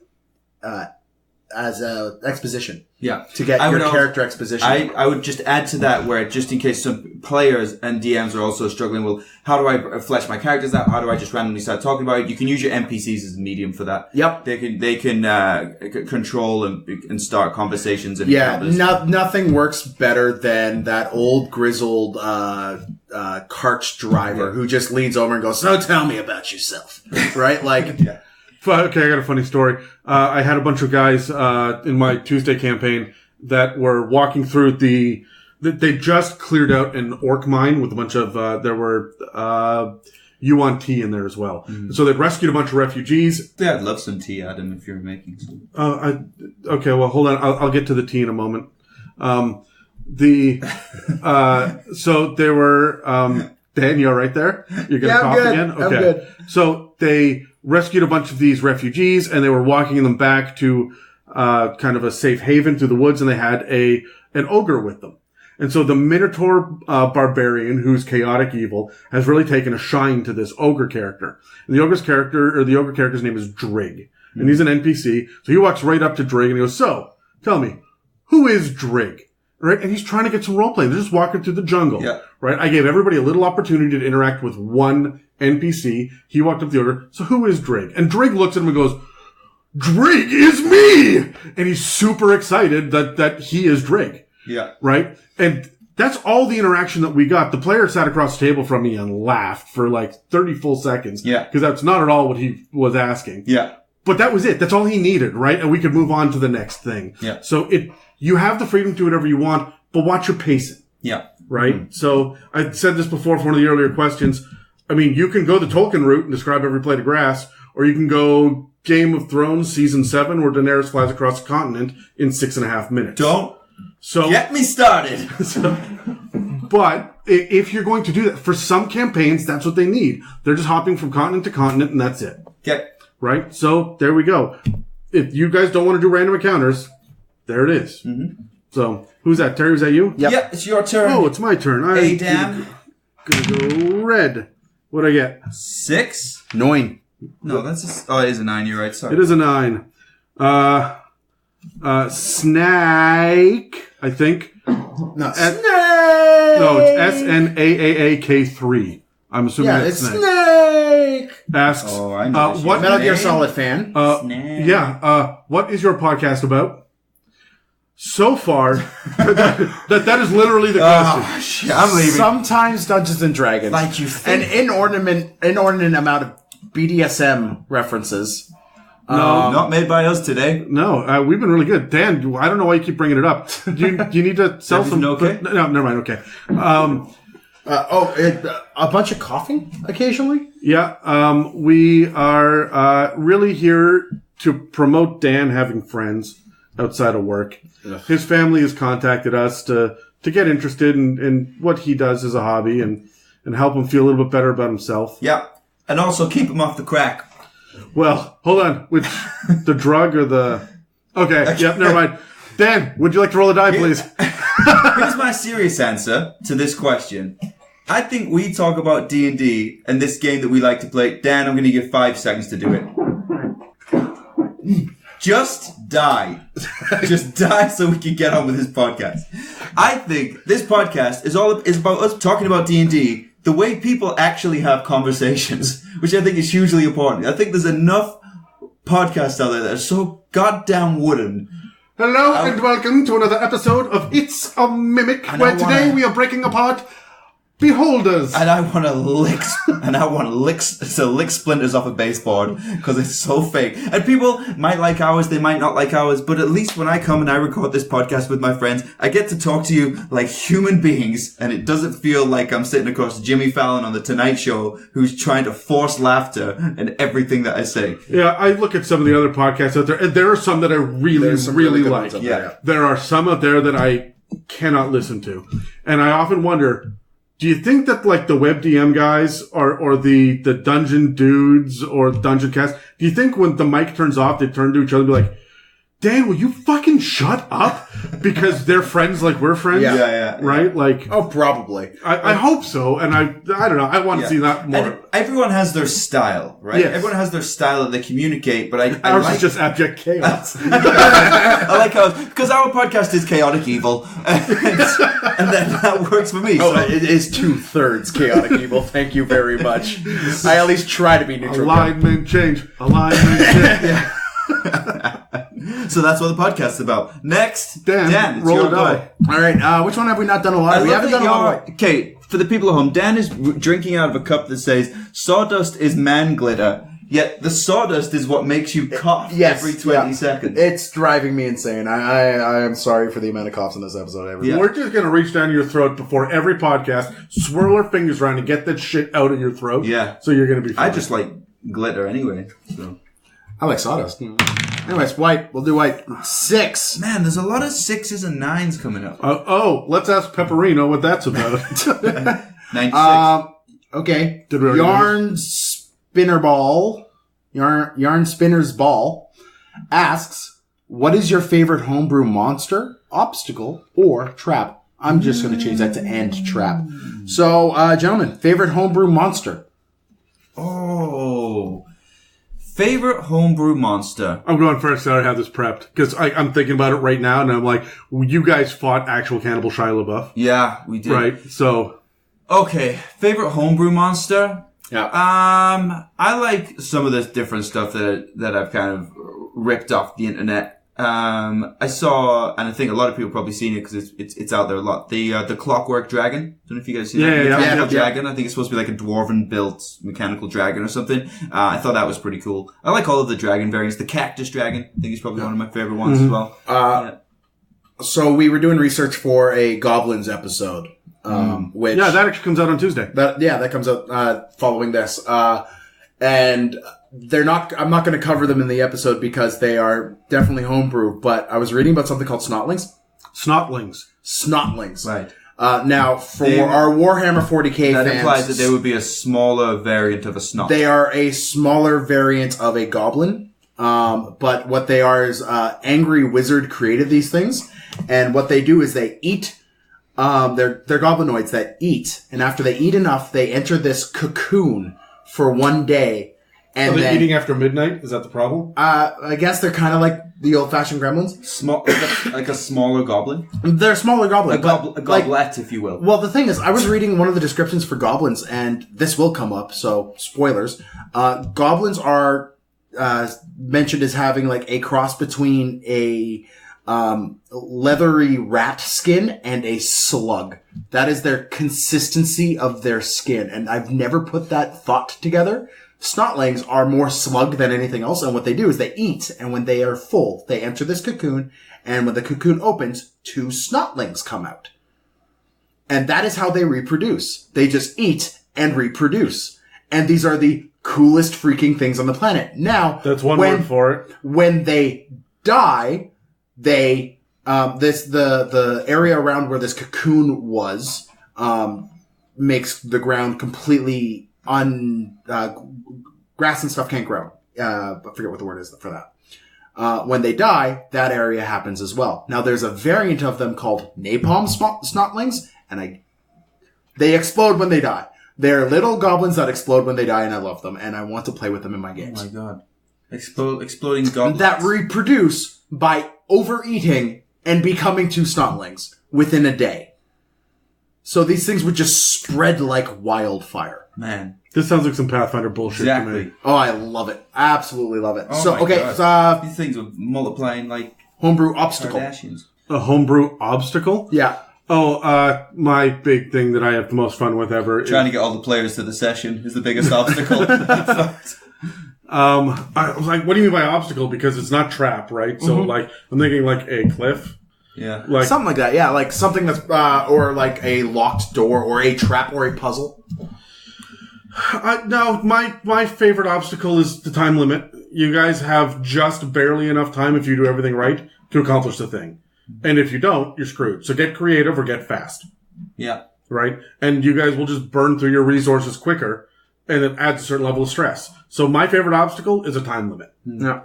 as a exposition. Yeah. To get your character exposition. I would just add to that, where just in case some players and DMs are also struggling, well, how do I flesh my characters out? How do I just randomly start talking about it? You can use your NPCs as a medium for that. Yep. They can control and start conversations and encounters. Nothing works better than that old grizzled cart driver who just leans over and goes, "So tell me about yourself." Right? Like, yeah. Okay, I got a funny story. I had a bunch of guys in my Tuesday campaign that were walking through they just cleared out an orc mine with a bunch of, there were UNT in there as well. Mm-hmm. So they'd rescued a bunch of refugees. Yeah, I'd love some tea, Adam, if you're making some. Okay, well, hold on. I'll get to the tea in a moment. So there were, Dan, you all right there? You're going to cough again? Okay. I'm good. So they rescued a bunch of these refugees and they were walking them back to kind of a safe haven through the woods, and they had an ogre with them. And so the Minotaur barbarian, who's chaotic evil, has really taken a shine to this ogre character. And the ogre character's name is Drig. And he's an NPC. So he walks right up to Drig and he goes, "So, tell me, who is Drig?" Right? And he's trying to get some role play. They're just walking through the jungle. Yeah. Right? I gave everybody a little opportunity to interact with one NPC. He walked up to the ogre. "So who is Drig?" And Drig looks at him and goes, "Drig is me!" And he's super excited that he is Drig. Yeah. Right? And that's all the interaction that we got. The player sat across the table from me and laughed for like 30 full seconds. Yeah. Because that's not at all what he was asking. Yeah. But that was it. That's all he needed, right? And we could move on to the next thing. Yeah. So you have the freedom to do whatever you want, but watch your pacing. Yeah. Right? Mm-hmm. So I said this before for one of the earlier questions. I mean, you can go the Tolkien route and describe every blade of grass, or you can go Game of Thrones Season 7 where Daenerys flies across the continent in 6.5 minutes. Don't get me started. But if you're going to do that, for some campaigns, that's what they need. They're just hopping from continent to continent, and that's it. Okay. Right? So there we go. If you guys don't want to do random encounters, there it is. Mm-hmm. So who's that? Terry, was that you? Yep. Yeah, it's your turn. Oh, it's my turn. Hey, Dan. Gonna go red. What'd I get? 6? 9. No, that's it is a 9. You're right. Sorry. It is a 9. Snake, I think. No, Snake! No, it's SNAAAK3. I'm assuming it's Snake. Snake! Asks, I know what Metal Gear Solid fan. what is your podcast about? So far, that is literally the question. Oh, shit, I'm leaving. Sometimes Dungeons and Dragons. Like you think. An inordinate amount of BDSM references. No, Not made by us today. no, we've been really good. Dan, I don't know why you keep bringing it up. Do you need to sell some? Everything okay? No, never mind. Okay. A bunch of coughing occasionally? Yeah, we are really here to promote Dan having friends outside of work. Ugh. His family has contacted us to get interested in what he does as a hobby and help him feel a little bit better about himself. Yeah. And also keep him off the crack. Well, hold on. Which, the drug or the... Okay, yep, never mind. Dan, would you like to roll a die, please? Here's my serious answer to this question. I think we talk about D&D and this game that we like to play. Dan, I'm going to give 5 seconds to do it. Just die. Just die so we can get on with this podcast. I think this podcast is about us talking about D&D the way people actually have conversations, which I think is hugely important. I think there's enough podcasts out there that are so goddamn wooden. Hello and welcome to another episode of It's a Mimic, where today we are breaking apart Beholders. And I want to lick splinters off a baseboard because it's so fake. And people might like ours, they might not like ours, but at least when I come and I record this podcast with my friends, I get to talk to you like human beings, and it doesn't feel like I'm sitting across Jimmy Fallon on The Tonight Show who's trying to force laughter in everything that I say. Yeah, I look at some of the other podcasts out there, and there are some that I really good like. ones out there. There are some out there that I cannot listen to. And I often wonder, do you think that like the web DM guys or the dungeon dudes or dungeon cast, do you think when the mic turns off, they turn to each other and be like, Dan, will you fucking shut up? Because they're friends like we're friends? Yeah. Right? Like, Oh, probably. I hope so. And I don't know. I want to see that more. And everyone has their style, right? Yes. Everyone has their style that they communicate, but I Ours like is just abject chaos. I like how, because our podcast is chaotic evil, and then that works for me. Oh, So it is 2/3 chaotic evil. Thank you very much. I at least try to be neutral. Alignment change. Alignment change. So that's what the podcast's about. Next, Dan, it's roll your a die. go. All right, which one have we not done a lot of? We haven't done a lot of. Okay, for the people at home, Dan is drinking out of a cup that says sawdust is man glitter. Yet the sawdust is what makes you cough every 20 seconds. It's driving me insane. I am sorry for the amount of coughs in this episode. Everybody. Yeah. We're just going to reach down your throat before every podcast, swirl our fingers around and get that shit out of your throat. Yeah. So you're going to be fine. I just like glitter anyway. So. I like sawdust. Anyways, white. We'll do white. 6. Man, there's a lot of 6s and 9s coming up. Let's ask Pepperino what that's about. 96. Okay. Did we already Yarn Spinner's Ball asks, what is your favorite homebrew monster, obstacle, or trap? I'm just going to change that to and trap. So, gentlemen, favorite homebrew monster? Oh. Favorite homebrew monster? I'm going first. I already have this prepped because I'm thinking about it right now, and I'm like, you guys fought actual Cannibal Shia LaBeouf, Yeah, we did. right? So, Okay, favorite homebrew monster? Yeah. I like some of this different stuff that I've kind of ripped off the internet. I saw, and I think a lot of people probably seen it because it's out there a lot. The Clockwork Dragon. Don't know if you guys seen that. Mechanical Dragon. I think it's supposed to be like a dwarven built mechanical dragon or something. I thought that was pretty cool. I like all of the dragon variants. The Cactus Dragon, I think is probably one of my favorite ones as well. So we were doing research for a Goblins episode, which yeah, that actually comes out on Tuesday. that comes out following this, and I'm not going to cover them in the episode because they are definitely homebrew. But I was reading about something called snotlings. Snotlings. Right. Now, for our Warhammer 40k That fans, implies that there would be a smaller variant of a snot. they are a smaller variant of a goblin. But what they are is Angry Wizard created these things, and what they do is they eat. They're goblinoids that eat, and after they eat enough, they enter this cocoon for one day. And Are they then, eating after midnight? Is that the problem? I guess they're kind of like the old-fashioned gremlins. Small, like a smaller goblin. They're a smaller goblin, A but goblet, if you will. well, the thing is, I was reading one of the descriptions for goblins, and this will come up, so spoilers. Goblins are mentioned as having like a cross between a leathery rat skin and a slug. That is their consistency of their skin. And I've never put that thought together. Snotlings are more slug than anything else. And what they do is they eat. And when they are full, they enter this cocoon. And when the cocoon opens, 2 snotlings come out. And that is how they reproduce. They just eat and reproduce. And these are the coolest freaking things on the planet. Now, that's one word for it. When they die, they the area around where this cocoon was makes the ground completely grass and stuff can't grow. I forget what the word is for that. When they die, that area happens as well. Now there's a variant of them called napalm snotlings, and they explode when they die. They're little goblins that explode when they die, and I love them, and I want to play with them in my games. Oh my god. Exploding goblins. That reproduce by overeating and becoming 2 snotlings within a day. So these things would just spread like wildfire. Man. This sounds like some Pathfinder bullshit to me. Oh, I love it. Absolutely love it. Oh so, okay. So, these things are multiplying like homebrew obstacle. Kardashians. A homebrew obstacle? Yeah. Oh, my big thing that I have the most fun with ever is trying to get all the players to the session is the biggest obstacle. I was like, what do you mean by obstacle? Because it's not trap, right? So, like, I'm thinking like a cliff. Yeah. Like something like that, yeah. Like something that's, or like a locked door or a trap or a puzzle. No, my favorite obstacle is the time limit. You guys have just barely enough time if you do everything right to accomplish the thing. And if you don't, you're screwed. So get creative or get fast. Yeah. Right? And you guys will just burn through your resources quicker, and it adds a certain level of stress. So my favorite obstacle is a time limit. Yeah.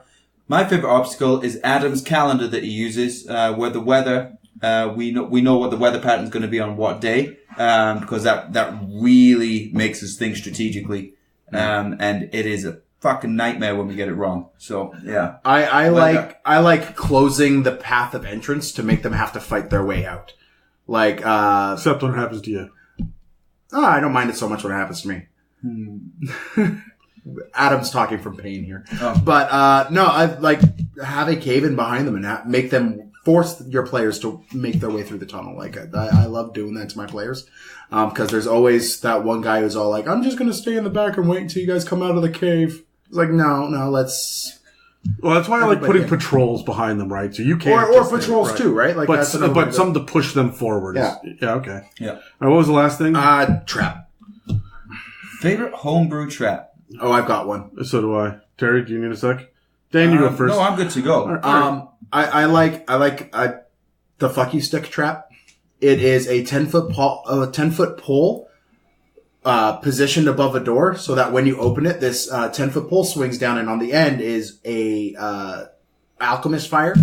My favorite obstacle is Adam's calendar that he uses, where the weather, we know what the weather pattern is going to be on what day, because that really makes us think strategically. And it is a fucking nightmare when we get it wrong. So, yeah. I like closing the path of entrance to make them have to fight their way out. Like, except when it happens to you. Oh, I don't mind it so much when it happens to me. Adam's talking from pain here. Oh. But, no, I like have a cave in behind them and make them force your players to make their way through the tunnel. Like, I love doing that to my players. Cause there's always that one guy who's all like, I'm just going to stay in the back and wait until you guys come out of the cave. It's like, no, let's. Well, that's why I like putting patrols behind them, right? So you can't. Or patrols too, right? Like, but something to push them forward. Yeah. Yeah, okay. Yeah. All right, what was the last thing? Trap. Favorite homebrew trap? Oh, I've got one. So do I. Terry, do you need a sec? Dan, you go first. No, I'm good to go. I like the fuck you stick trap. It is a 10-foot pole, positioned above a door so that when you open it, this, 10-foot pole swings down and on the end is a, alchemist fire.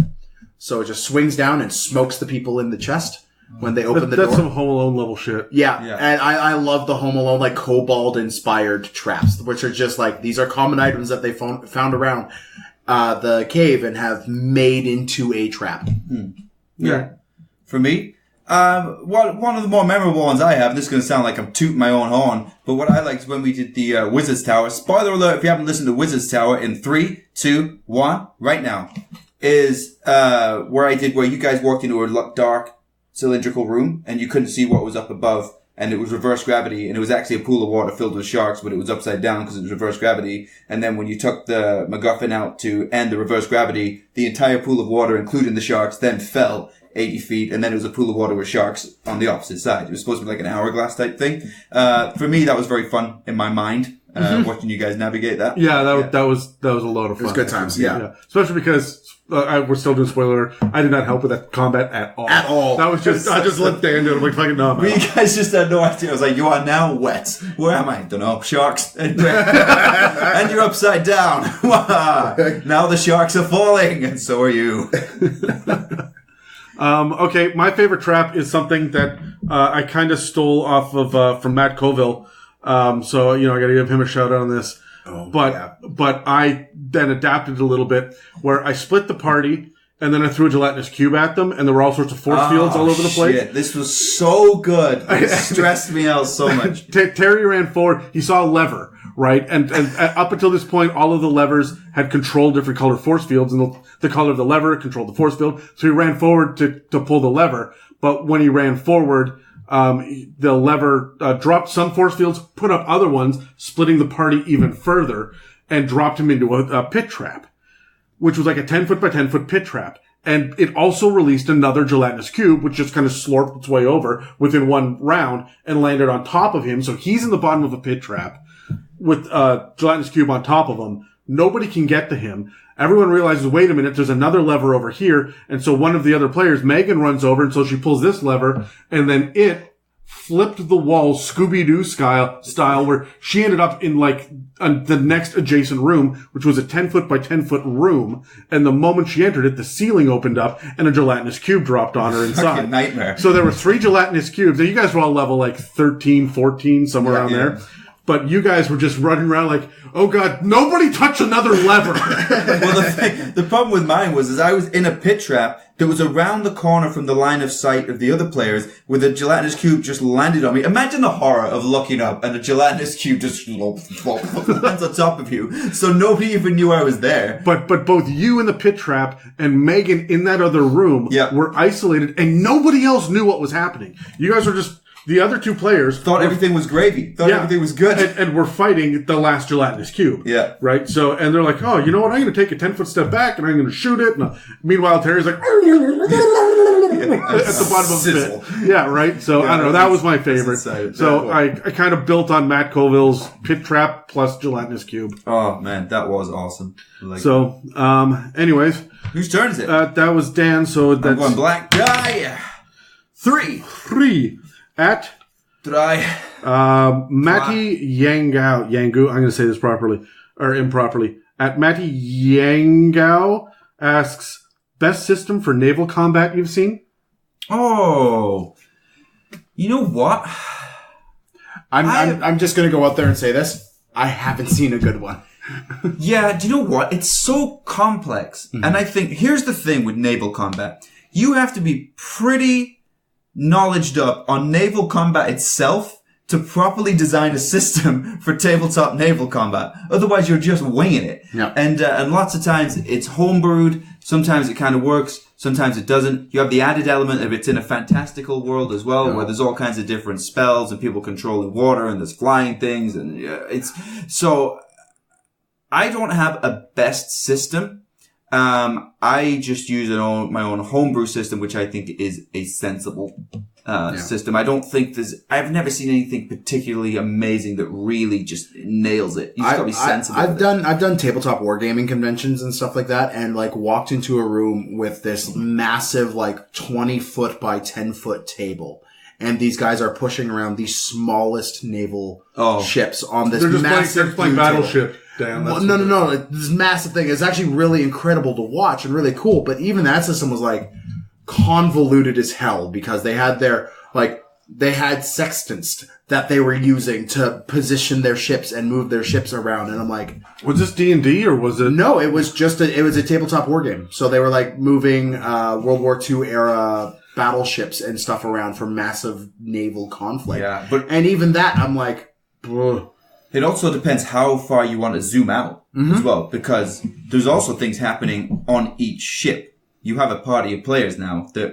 So it just swings down and smokes the people in the chest when they open the door. That's some Home Alone level shit. Yeah. And I love the Home Alone, like kobold inspired traps, which are just like, these are common items that they found around, the cave and have made into a trap. Yeah. For me, one of the more memorable ones I have, this is going to sound like I'm tooting my own horn, but what I liked when we did the Wizard's Tower, spoiler alert if you haven't listened to Wizard's Tower, in 3, 2, 1, right now, is where you guys walked into a dark cylindrical room and you couldn't see what was up above, and it was reverse gravity, and it was actually a pool of water filled with sharks, but it was upside down because it was reverse gravity. And then when you took the MacGuffin out to end the reverse gravity, the entire pool of water, including the sharks, then fell 80 feet, and then it was a pool of water with sharks on the opposite side. It was supposed to be like an hourglass type thing. For me, that was very fun in my mind, watching you guys navigate that. Yeah, that was a lot of fun. It was good times, yeah. Especially because we're still doing spoiler. I did not help with that combat at all. At all. That was just, I just let Dan do it. I'm like, fucking no. You guys just had no idea. I was like, you are now wet. Where am I? Don't know. Sharks. And you're upside down. Now the sharks are falling, and so are you. Okay, my favorite trap is something that I kind of stole off of from Matt Colville. So I got to give him a shout out on this. But I then adapted it a little bit where I split the party and then I threw a gelatinous cube at them and there were all sorts of force fields all over the place. Shit. This was so good. It stressed me out so much. Terry ran forward. He saw a lever, right? And up until this point, all of the levers had controlled different color force fields, and the color of the lever controlled the force field. So he ran forward to pull the lever, but when he ran forward, the lever dropped some force fields, put up other ones, splitting the party even further, and dropped him into a pit trap, which was like a 10-foot by 10-foot pit trap. And it also released another gelatinous cube, which just kind of slurped its way over within one round and landed on top of him. So he's in the bottom of a pit trap with a gelatinous cube on top of him. Nobody can get to him. Everyone realizes, wait a minute, there's another lever over here. And so one of the other players, Megan, runs over, and so she pulls this lever, and then it flipped the wall Scooby-Doo style, where she ended up in like the next adjacent room, which was a 10-foot by 10-foot room. And the moment she entered it, the ceiling opened up and a gelatinous cube dropped on her inside. Fucking nightmare. So there were 3 gelatinous cubes. Now, you guys were all level like 13, 14, somewhere around there. But you guys were just running around like, oh God, nobody touch another lever. Well, the problem with mine was I was in a pit trap that was around the corner from the line of sight of the other players, where the gelatinous cube just landed on me. Imagine the horror of looking up and a gelatinous cube just lands on top of you. So nobody even knew I was there. But both you in the pit trap and Megan in that other room were isolated, and nobody else knew what was happening. You guys were just... The other 2 players thought everything was gravy. Thought everything was good. And we're fighting the last gelatinous cube. Yeah. Right? So, and they're like, oh, you know what? I'm going to take a 10-foot step back and I'm going to shoot it. And meanwhile, Terry's like, at the bottom of the pit. Yeah, right? So, I don't know. That was my favorite. So, I kind of built on Matt Colville's pit trap plus gelatinous cube. Oh, man. That was awesome. So, anyways. Whose turn is it? That was Dan. So that's... I'm going black die. 3. At Matty Yangu, I'm going to say this properly or improperly. At Matty Yangao asks, best system for naval combat you've seen? Oh, you know what? I'm just going to go out there and say this. I haven't seen a good one. Yeah, do you know what? It's so complex. Mm-hmm. And I think here's the thing with naval combat. You have to be pretty knowledged up on naval combat itself to properly design a system for tabletop naval combat. Otherwise, you're just winging it. Yeah. And lots of times it's homebrewed. Sometimes it kind of works. Sometimes it doesn't. You have the added element of it's in a fantastical world as well, where there's all kinds of different spells and people controlling water and there's flying things. And it's so I don't have a best system. I just use my own homebrew system, which I think is a sensible system. I don't think I've never seen anything particularly amazing that really just nails it. You just gotta be sensible. I've done tabletop wargaming conventions and stuff like that, and like walked into a room with this massive like 20-foot by 10-foot table. And these guys are pushing around the smallest naval ships on this massive playing battleship. Damn, no. This massive thing is actually really incredible to watch and really cool. But even that system was like convoluted as hell because they had they had sextants that they were using to position their ships and move their ships around. And I'm like, was this D&D or was it? No, it was just it was a tabletop war game. So they were like moving World War II era battleships and stuff around for massive naval conflict. Yeah, and even that, I'm like, ugh. It also depends how far you want to zoom out as well, because there's also things happening on each ship. You have a party of players now that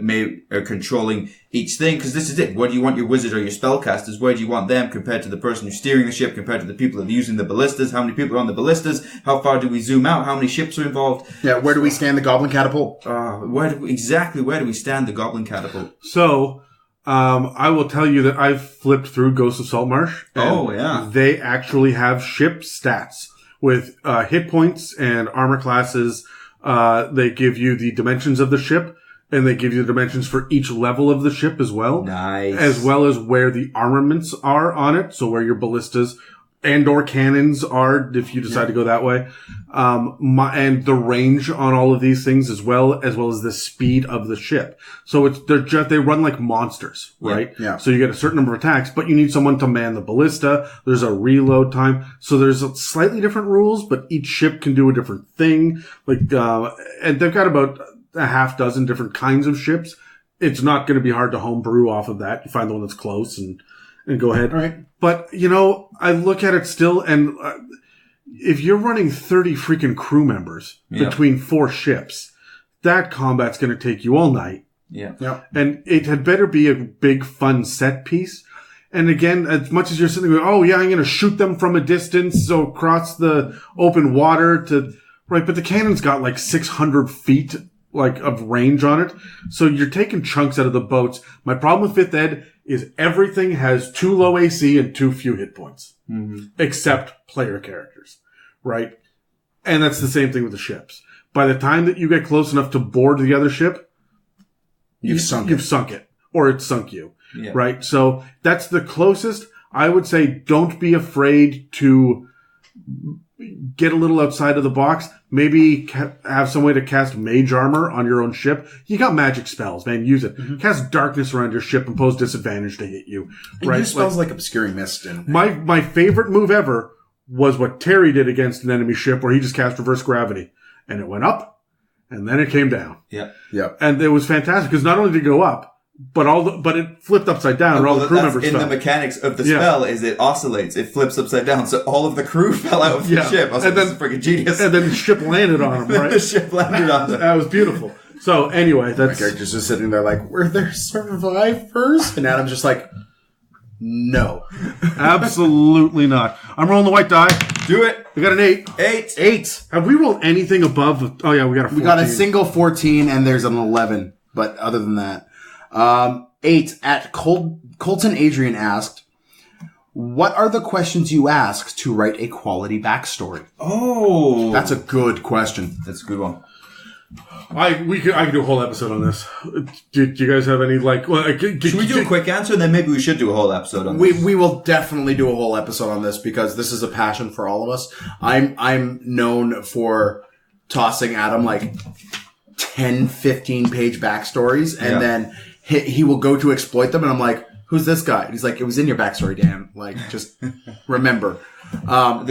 are controlling each thing, because this is it. Where do you want your wizard or your spellcasters? Where do you want them compared to the person who's steering the ship, compared to the people that are using the ballistas? How many people are on the ballistas? How far do we zoom out? How many ships are involved? Yeah, where do we stand the goblin catapult? Where do we stand the goblin catapult? So, I will tell you that I've flipped through Ghosts of Saltmarsh. Oh, yeah. They actually have ship stats with hit points and armor classes. They give you the dimensions of the ship, and they give you the dimensions for each level of the ship as well. Nice. As well as where the armaments are on it, so where your ballistas and/or cannons are, if you decide to go that way. And the range on all of these things as well as the speed of the ship. So they run like monsters, right? Yeah. So you get a certain number of attacks, but you need someone to man the ballista. There's a reload time. So there's slightly different rules, but each ship can do a different thing. And they've got about a half dozen different kinds of ships. It's not going to be hard to homebrew off of that. You find the one that's close and go ahead. All right. But, I look at it still, and if you're running 30 freaking crew members between 4 ships, that combat's going to take you all night. Yeah. And it had better be a big, fun set piece. And again, as much as you're sitting there, I'm going to shoot them from a distance, so across the open water right, but the cannon's got like 600 feet, of range on it. So you're taking chunks out of the boats. My problem with 5th Ed is everything has too low AC and too few hit points. Mm-hmm. Except player characters. Right? And that's the same thing with the ships. By the time that you get close enough to board the other ship, you've sunk it. Or it's sunk you. Yeah. Right? So that's the closest. I would say don't be afraid to get a little outside of the box. Maybe have some way to cast mage armor on your own ship. You got magic spells, man. Use it. Mm-hmm. Cast darkness around your ship and pose disadvantage to hit you. And right? use spells like Obscuring Mist. My favorite move ever was what Terry did against an enemy ship, where he just cast reverse gravity. And it went up, and then it came down. Yeah. And it was fantastic, because not only did it go up, but it flipped upside down, and all the crew members in fell. the mechanics of the spell is it oscillates, it flips upside down, so all of the crew fell out of the ship. I was like, this is freaking genius. And then the ship landed on them, right? The ship landed on them. That was beautiful. So anyway, My character's just sitting there like, were there survivors? And Adam's just like, no. Absolutely not. I'm rolling the white die. Do it. We got an 8. 8. Have we rolled anything above? Oh yeah, we got a 14. We got a single 14, and there's an 11. But other than that, 8 at Colton Adrian asked, what are the questions you ask to write a quality backstory? Oh, that's a good question. That's a good one. I could do a whole episode on this. Do you guys have any should we do a quick answer, and then maybe we should do a whole episode on this? We will definitely do a whole episode on this, because this is a passion for all of us. I'm known for tossing Adam 10, 15 page backstories, and then he will go to exploit them, and I'm like, who's this guy? And he's like, it was in your backstory, Dan. Just remember. So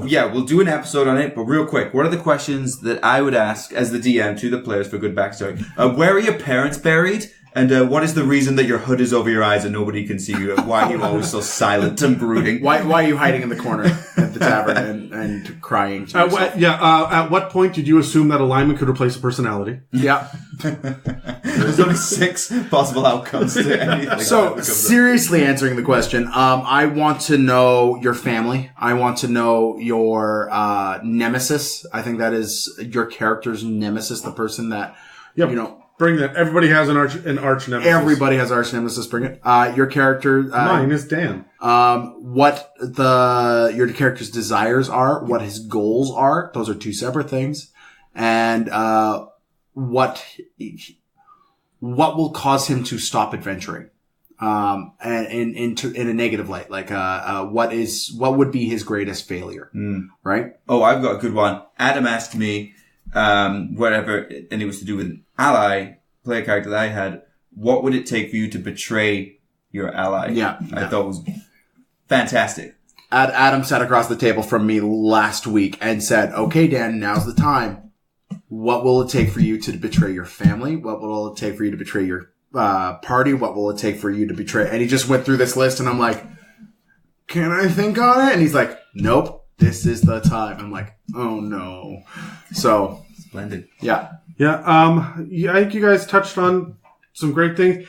yeah, we'll do an episode on it, but real quick, what are the questions that I would ask as the DM to the players for good backstory? Where are your parents buried? And what is the reason that your hood is over your eyes and nobody can see you? Why are you always so silent and brooding? Why are you hiding in the corner at the tavern and crying to yourself? At what point did you assume that alignment could replace a personality? Yeah. There's only 6 possible outcomes to anything. So, seriously answering the question, I want to know your family. I want to know your nemesis. I think that is your character's nemesis, the person that, Bring that. Everybody has an arch nemesis. Everybody has arch nemesis. Bring it. Your character. Mine is Dan. What your character's desires are, what his goals are. Those are 2 separate things. And, what will cause him to stop adventuring. And in a negative light. What would be his greatest failure? Right? Oh, I've got a good one. Adam asked me, whatever, and it was to do with an ally, player character that I had, what would it take for you to betray your ally? I thought it was fantastic. Adam sat across the table from me last week and said, okay, Dan, now's the time. What will it take for you to betray your family? What will it take for you to betray your party? What will it take for you to betray? And he just went through this list, and I'm like, can I think on it? And he's like, nope, this is the time. I'm like, oh no. So splendid. Yeah. I think you guys touched on some great things.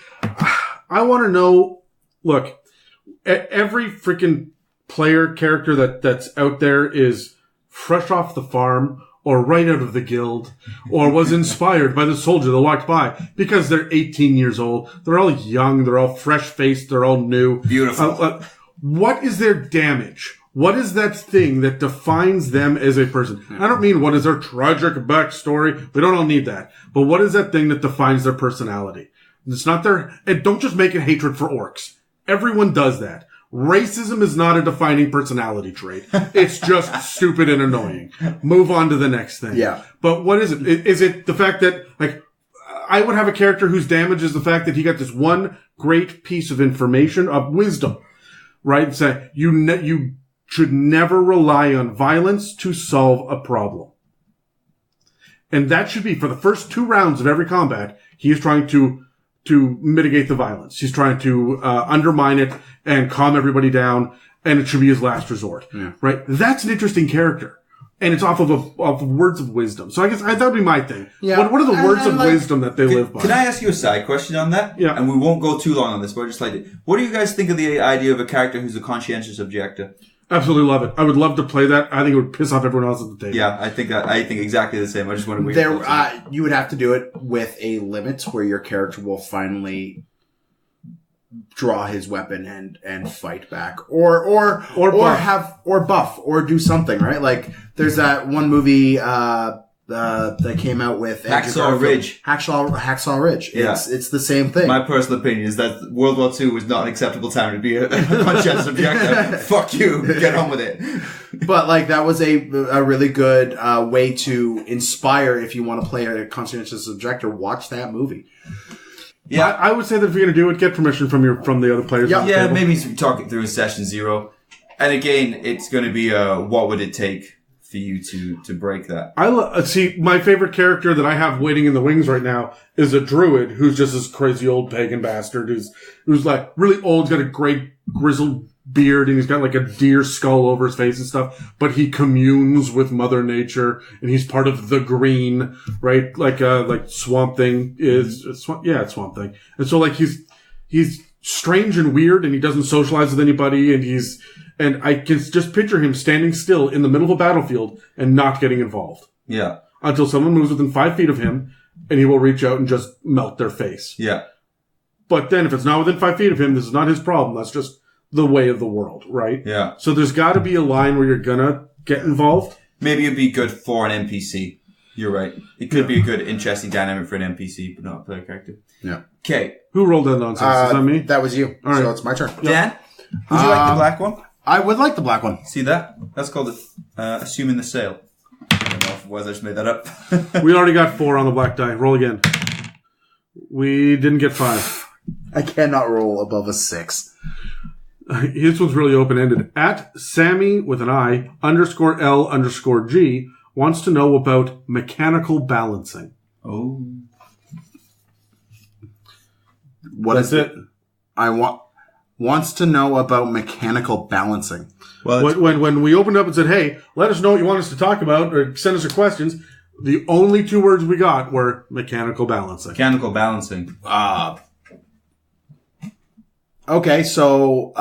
I want to know, look, every freaking player character that's out there is fresh off the farm or right out of the guild or was inspired by the soldier that walked by because they're 18 years old. They're all young. They're all fresh-faced. They're all new. Beautiful. What is their damage? What is that thing that defines them as a person? I don't mean what is their tragic backstory. We don't all need that. But what is that thing that defines their personality? It's not and don't just make it hatred for orcs. Everyone does that. Racism is not a defining personality trait. It's just stupid and annoying. Move on to the next thing. Yeah. But what is it? Is it the fact that, I would have a character whose damage is the fact that he got this one great piece of information, of wisdom, right? Say, you should never rely on violence to solve a problem. And that should be, for the first 2 rounds of every combat, he is trying to mitigate the violence. She's trying to undermine it and calm everybody down, and it should be his last resort. Yeah. Right? That's an interesting character. And it's off of words of wisdom. So I guess that would be my thing. Yeah. What are the words of wisdom that they live by? Can I ask you a side question on that? Yeah. And we won't go too long on this, but I just like it. What do you guys think of the idea of a character who's a conscientious objector? Absolutely love it. I would love to play that. I think it would piss off everyone else at the table. Yeah, I think exactly the same. I just want to you would have to do it with a limit where your character will finally draw his weapon and fight back, or buff or do something, right? Like there's that one movie that came out with Hacksaw Ridge. Hacksaw Ridge. It's the same thing. My personal opinion is that World War II was not an acceptable time to be a conscientious objector. Fuck you. Get on with it. But like that was a really good way to inspire. If you want to play a conscientious objector, watch that movie. Yeah, I would say that if you're going to do it, get permission from the other players. Yeah, maybe talk it through in session 0. And again, it's going to be what would it take for you to break that? See, my favorite character that I have waiting in the wings right now is a druid who's just this crazy old pagan bastard who's like really old, he's got a great grizzled beard, and he's got like a deer skull over his face and stuff, but he communes with Mother Nature, and he's part of the green, right? Like Swamp Thing it's Swamp Thing. And so like he's strange and weird, and he doesn't socialize with anybody, and I can just picture him standing still in the middle of a battlefield and not getting involved. Yeah. Until someone moves within 5 feet of him, and he will reach out and just melt their face. Yeah. But then if it's not within 5 feet of him, this is not his problem. That's just the way of the world, right? Yeah. So there's got to be a line where you're gonna get involved. Maybe it'd be good for an NPC. You're right. It could be a good, interesting dynamic for an NPC, but not a player character. Yeah. Okay. Who rolled that nonsense? Is that me? That was you. All right. So it's my turn. Dan, would you like the black one? I would like the black one. See that? That's called assuming the sale. I don't know if I just made that up. We already got 4 on the black die. Roll again. We didn't get 5. I cannot roll above a 6. This one's really open-ended. At Sammy with an I _L_G wants to know about mechanical balancing. Oh. What is it? Wants to know about mechanical balancing. Well, when we opened up and said, hey, let us know what you want us to talk about or send us your questions, the only 2 words we got were mechanical balancing. Mechanical balancing. Okay, so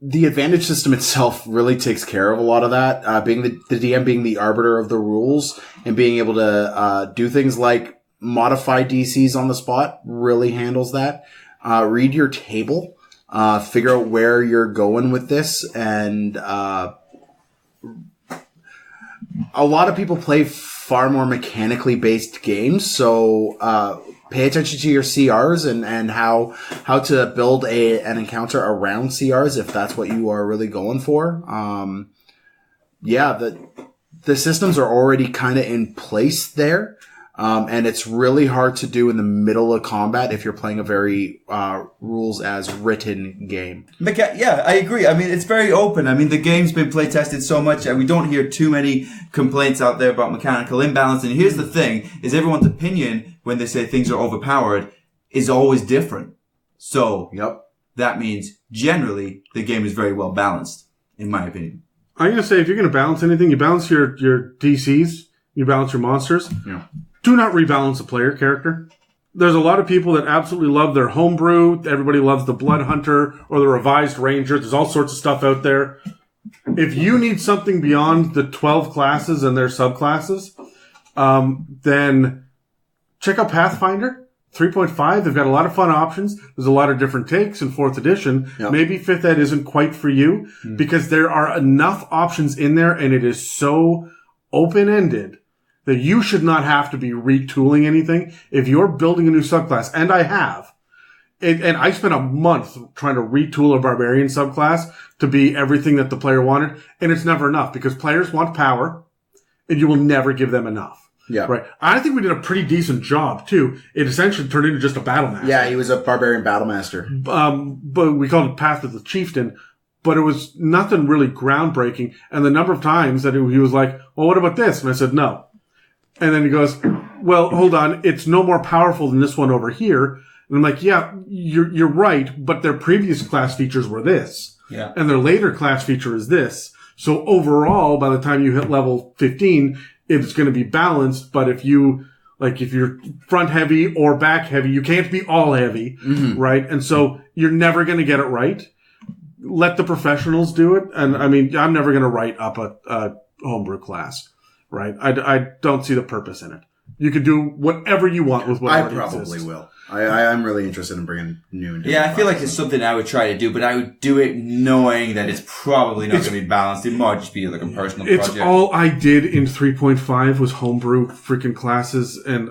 the advantage system itself really takes care of a lot of that. Being the DM being the arbiter of the rules and being able to do things like modify DCs on the spot really handles that. Read your table, figure out where you're going with this, and a lot of people play far more mechanically based games, so pay attention to your CRs and how to build an encounter around CRs if that's what you are really going for. The systems are already kind of in place there. And it's really hard to do in the middle of combat if you're playing a very rules as written game. Yeah, I agree. I mean, it's very open. I mean, the game's been play tested so much, and we don't hear too many complaints out there about mechanical imbalance. And here's the thing: is everyone's opinion when they say things are overpowered is always different. So, that means generally the game is very well balanced, in my opinion. I'm gonna say if you're gonna balance anything, you balance your DCs, you balance your monsters. Yeah. Do not rebalance a player character. There's a lot of people that absolutely love their homebrew. Everybody loves the Blood Hunter or the Revised Ranger. There's all sorts of stuff out there. If you need something beyond the 12 classes and their subclasses, then check out Pathfinder 3.5. They've got a lot of fun options. There's a lot of different takes in 4th edition. Yep. Maybe 5th ed isn't quite for you because there are enough options in there and it is so open-ended that you should not have to be retooling anything. If you're building a new subclass, and I have, and I spent a month trying to retool a barbarian subclass to be everything that the player wanted, and it's never enough because players want power, and you will never give them enough. Yeah. Right. I think we did a pretty decent job, too. It essentially turned into just a battle master. Yeah, he was a barbarian battle master. But we called it Path of the Chieftain. But it was nothing really groundbreaking. And the number of times that he was like, well, what about this? And I said, no. And then he goes, well, hold on, it's no more powerful than this one over here. And I'm like, yeah, you're right, but their previous class features were this. Yeah. And their later class feature is this. So overall, by the time you hit level 15, it's going to be balanced. But if you're front heavy or back heavy, you can't be all heavy, right? And so you're never going to get it right. Let the professionals do it. And I mean, I'm never going to write up a homebrew class, right? I don't see the purpose in it. You can do whatever you want with what I already probably exists. will. I'm really interested in bringing new and different Yeah, I feel like classes. it's something I would try to do, but I would do it knowing that it's probably not going to be balanced. It might just be like a personal It's project. all I did in 3.5 was homebrew freaking classes, and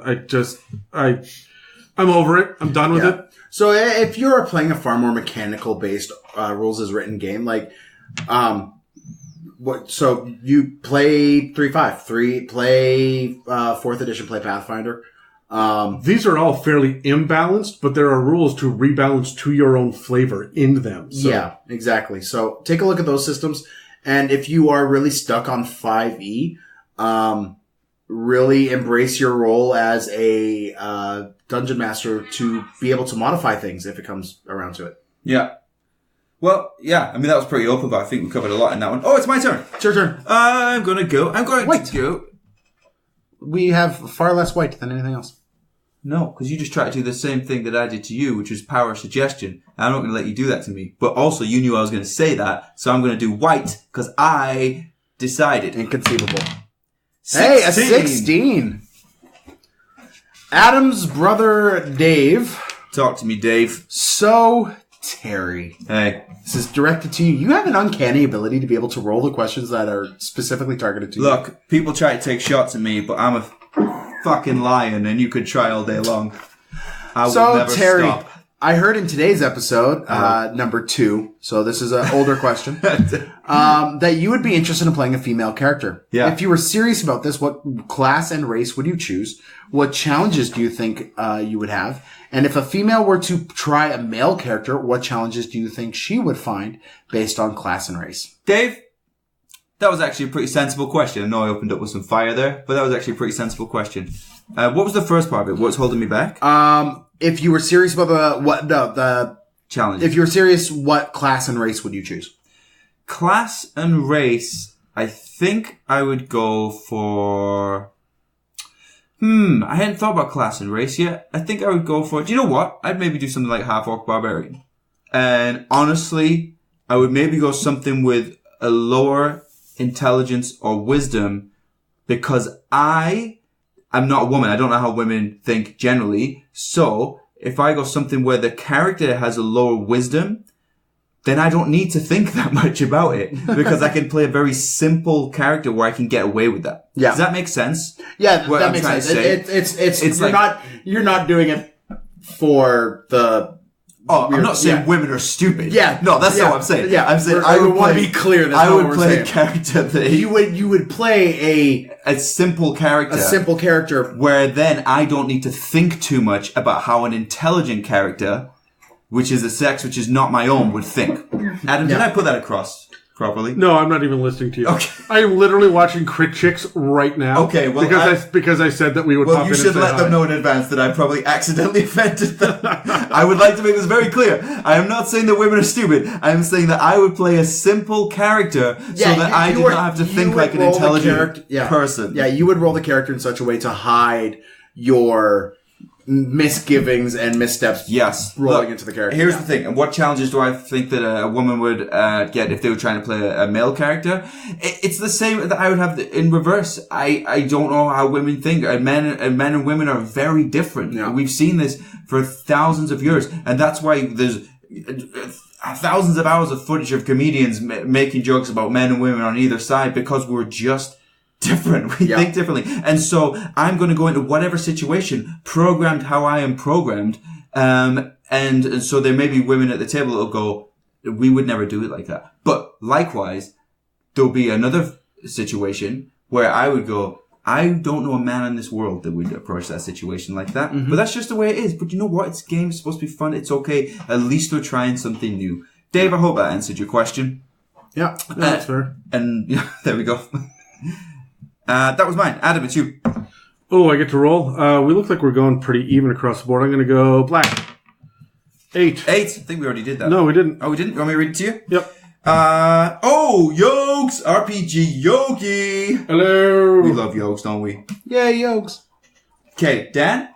I'm over it. I'm done with Yeah. it. So if you're playing a far more mechanical based rules as written game, like so you play 3.5, play 4th edition, play Pathfinder. These are all fairly imbalanced, but there are rules to rebalance to your own flavor in them. So. Yeah, exactly. So take a look at those systems, and if you are really stuck on 5e, really embrace your role as a dungeon master to be able to modify things if it comes around to it. Yeah. Well, yeah, I mean, that was pretty open, but I think we covered a lot in that one. Oh, it's my turn. It's your turn. I'm going to go. Wait. To go. We have far less white than anything else. No, because you just tried to do the same thing that I did to you, which was power suggestion. I'm not going to let you do that to me. But also, you knew I was going to say that, so I'm going to do white, because I decided. Inconceivable. Hey, a 16. Adam's brother, Dave. Talk to me, Dave. So, Terry. Hey. This is directed to you. You have an uncanny ability to be able to roll the questions that are specifically targeted to you. Look, people try to take shots at me, but I'm a fucking lion, and you could try all day long. I will never Terry, stop. I heard in today's episode, number 2, so this is an older question, that you would be interested in playing a female character. Yeah. If you were serious about this, what class and race would you choose? What challenges do you think you would have? And if a female were to try a male character, what challenges do you think she would find based on class and race? Dave, that was actually a pretty sensible question. I know I opened up with some fire there, but that was actually a pretty sensible question. What was the first part of it? What's holding me back? If you were serious about the Challenge. if you were serious, what class and race would you choose? Class and race, I think I would go for... I hadn't thought about class and race yet. I think I would go for... Do you know what? I'd maybe do something like half-orc barbarian. And honestly, I would maybe go something with a lower intelligence or wisdom, because I'm not a woman. I don't know how women think generally. So if I go something where the character has a lower wisdom, then I don't need to think that much about it, because I can play a very simple character where I can get away with that. Yeah. Does that make sense? Yeah, What that I'm makes trying sense. to say? It's like- you're not doing it for the. Oh, I'm not saying yeah. women are stupid. Yeah. No, that's Yeah. not what I'm saying. Yeah. I'm saying I want to be clear. That's I not would what we're play saying. a character that You would play a simple character. a simple character. Where then I don't need to think too much about how an intelligent character, which is a sex which is not my own, would think. Adam, did I put that across properly? No, I'm not even listening to you. Okay. I am literally watching Crit Chicks right now. Okay, well, because I said that we would pop Well, in you and should say let hi. them know in advance that I probably accidentally offended them. I would like to make this very clear. I am not saying that women are stupid. I am saying that I would play a simple character so that I did not have to think like an intelligent person. Yeah, you would roll the character in such a way to hide your misgivings and missteps. Yes. rolling Look, into the character. Here's the thing. And what challenges do I think that a woman would get if they were trying to play a male character? It's the same that I would have in reverse. I don't know how women think. Men and women are very different. Yeah. We've seen this for thousands of years, and that's why there's thousands of hours of footage of comedians making jokes about men and women on either side, because we're just different. We think differently. And so I'm going to go into whatever situation programmed how I am programmed. And so there may be women at the table that will go, we would never do it like that. But likewise, there'll be another situation where I would go, I don't know a man in this world that would approach that situation like that. Mm-hmm. But that's just the way it is. But you know what? It's games. It's supposed to be fun. It's okay. At least they're trying something new. Dave, I hope that answered your question. Yeah, That's fair. And there we go. That was mine. Adam, it's you. Oh, I get to roll. We look like we're going pretty even across the board. I'm going to go black. 8. 8. I think we already did that. No, we didn't. Oh, we didn't? You want me to read it to you? Yep. Yogs! RPG Yogi! Hello. We love Yogs, don't we? Yeah, Yogs. Okay, Dan,